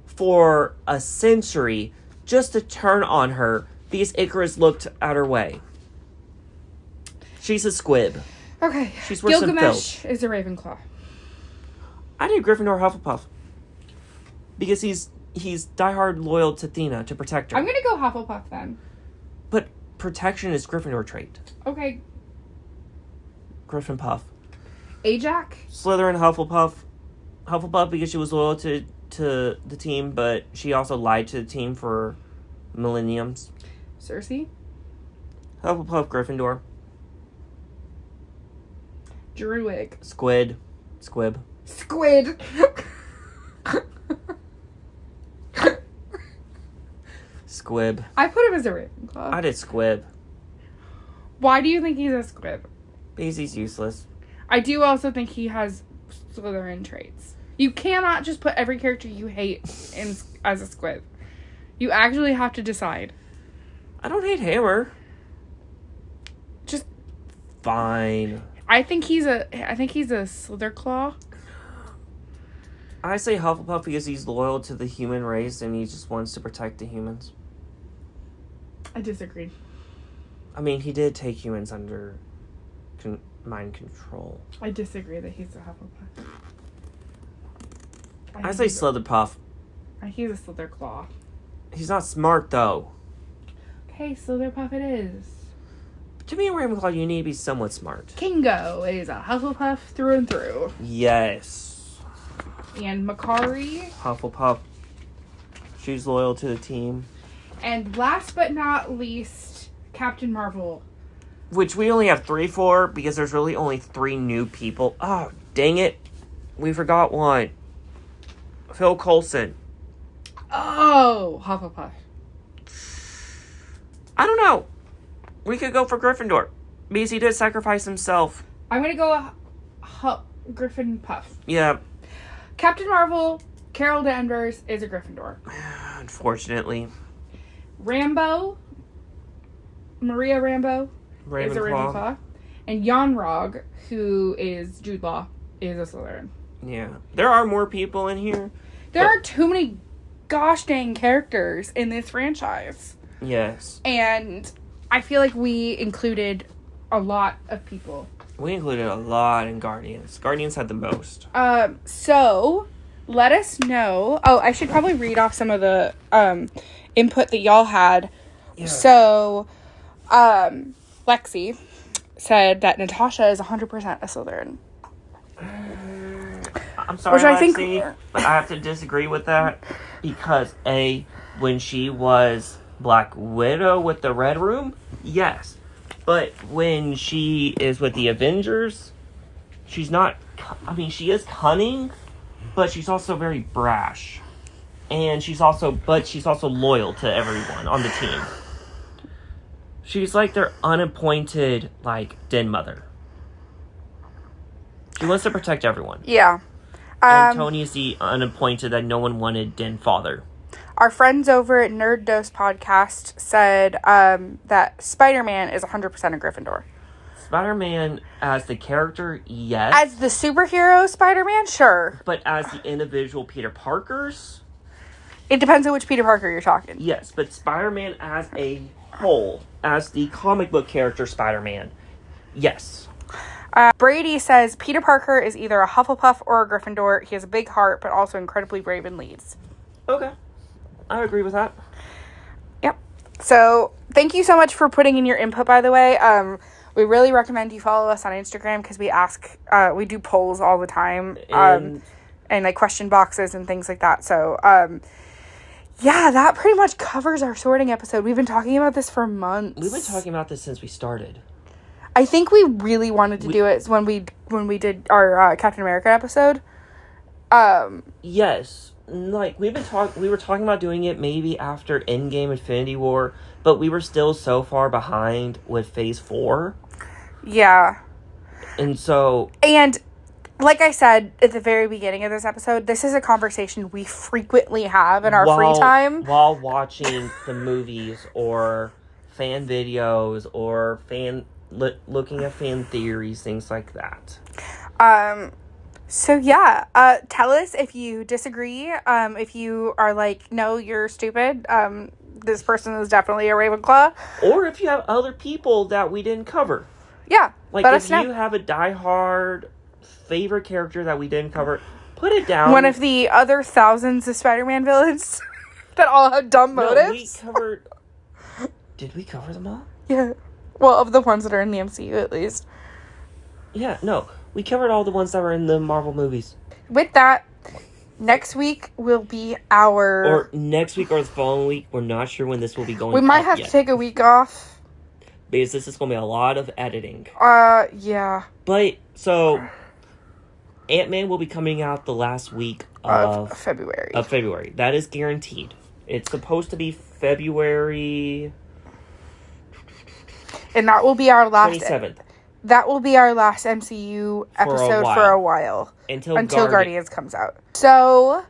for a century just to turn on her because Icarus looked at her way. She's a Squib. Okay. She's worse than Gilgamesh is a Ravenclaw. I did Gryffindor Hufflepuff. Because he's diehard loyal to Thena to protect her. I'm gonna go Hufflepuff then. But protection is Gryffindor trait. Okay. Griffin Puff. Ajax? Slytherin Hufflepuff. Hufflepuff because she was loyal to the team, but she also lied to the team for millenniums. Cersei? Hufflepuff Gryffindor. Druid. Squib. Squib. I put him as a Ravenclaw. I did Squib. Why do you think he's a Squib? Because he's useless. I do also think he has Slytherin traits. You cannot just put every character you hate in as a Squib. You actually have to decide. I don't hate Hammer. Just fine. I think he's a Slytherin. I say Hufflepuff because he's loyal to the human race and he just wants to protect the humans. I disagree. I mean, he did take humans under mind control. I disagree that he's a Hufflepuff. I say Slytherin. He's a Slytherin. He's not smart, though. Okay, Slytherin it is. To be a Ravenclaw, you need to be somewhat smart. Kingo is a Hufflepuff through and through. Yes. And Makari. Hufflepuff. She's loyal to the team. And last but not least, Captain Marvel. Which we only have 3 for, because there's really only 3 new people. Oh, dang it. We forgot one. Phil Coulson. Oh, Hufflepuff. I don't know. We could go for Gryffindor. Because he did sacrifice himself. I'm going to go Griffin Puff. Yeah. Captain Marvel, Carol Danvers, is a Gryffindor. Unfortunately. Rambo, Maria Rambo, is a Ravenclaw. And Yonrog, who is Jude Law, is a Slytherin. Yeah. There are more people in here. There are too many gosh dang characters in this franchise. Yes. And I feel like we included a lot of people. We included a lot in Guardians. Guardians had the most. So let us know. Oh, I should probably read off some of the input that y'all had. Yeah. So, Lexi said that Natasha is 100% a Slytherin. I'm sorry, which Lexi, but I have to disagree with that because when she was Black Widow with the Red Room, yes. But when she is with the Avengers, she's not... I mean, she is cunning, but she's also very brash. And she's also loyal to everyone on the team. She's like their unappointed, den mother. She wants to protect everyone. Yeah. And Tony's the unappointed that no one wanted den father. Our friends over at Nerd Dose Podcast said that Spider-Man is 100% a Gryffindor. Spider-Man as the character, yes. As the superhero Spider-Man, sure. But as the individual Peter Parkers? It depends on which Peter Parker you're talking. Yes, but Spider-Man as a whole, as the comic book character Spider-Man, yes. Brady says Peter Parker is either a Hufflepuff or a Gryffindor. He has a big heart, but also incredibly brave and leads. Okay. I agree with that. Yep. So, thank you so much for putting in your input, by the way. We really recommend you follow us on Instagram because we do polls all the time. And question boxes and things like that. So, yeah, that pretty much covers our sorting episode. We've been talking about this for months. We've been talking about this since we started. I think we really wanted to do it when we did our Captain America episode. Yes. We were talking about doing it maybe after Endgame Infinity War, but we were still so far behind with Phase 4. Yeah. And so... And, like I said at the very beginning of this episode, this is a conversation we frequently have in our free time. While watching the movies, or fan videos, or looking at fan theories, things like that. So yeah, tell us if you disagree, if you are like, no, you're stupid, this person is definitely a Ravenclaw. Or if you have other people that we didn't cover. Yeah, if you have a diehard favorite character that we didn't cover, put it down. One of the other thousands of Spider-Man villains that all have dumb motives. No, we covered... Did we cover them all? Yeah. Well, of the ones that are in the MCU, at least. Yeah, no. We covered all the ones that were in the Marvel movies. With that, next week will be our... Or next week or the following week. We're not sure when this will be going. We might have to take a week off. Because this is going to be a lot of editing. Yeah. But, so... Ant-Man will be coming out the last week of February. That is guaranteed. It's supposed to be February... And that will be our last... 27th. That will be our last MCU episode for a while. Until Guardians comes out. So,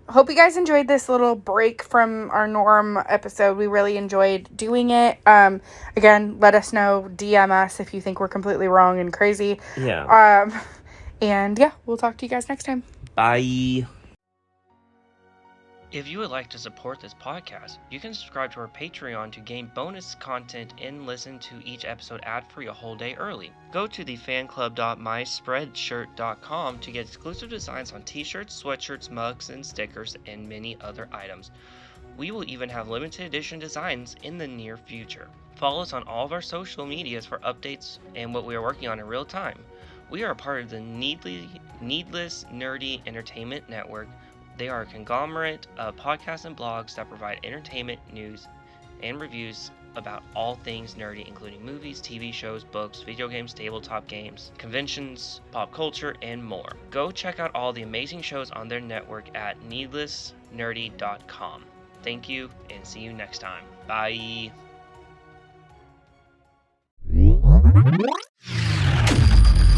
hope you guys enjoyed this little break from our norm episode. We really enjoyed doing it. Again, let us know, DM us if you think we're completely wrong and crazy. Yeah. And yeah, we'll talk to you guys next time. Bye. If you would like to support this podcast, you can subscribe to our Patreon to gain bonus content and listen to each episode ad-free a whole day early. Go to thefanclub.myspreadshirt.com to get exclusive designs on t-shirts, sweatshirts, mugs, and stickers, and many other items. We will even have limited edition designs in the near future. Follow us on all of our social medias for updates and what we are working on in real time. We are a part of the Needless Nerdy Entertainment Network. They are a conglomerate of podcasts and blogs that provide entertainment, news, and reviews about all things nerdy, including movies, TV shows, books, video games, tabletop games, conventions, pop culture, and more. Go check out all the amazing shows on their network at needlessnerdy.com. Thank you, and see you next time. Bye!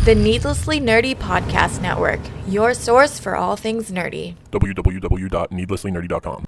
The Needlessly Nerdy Podcast Network, your source for all things nerdy. www.needlesslynerdy.com.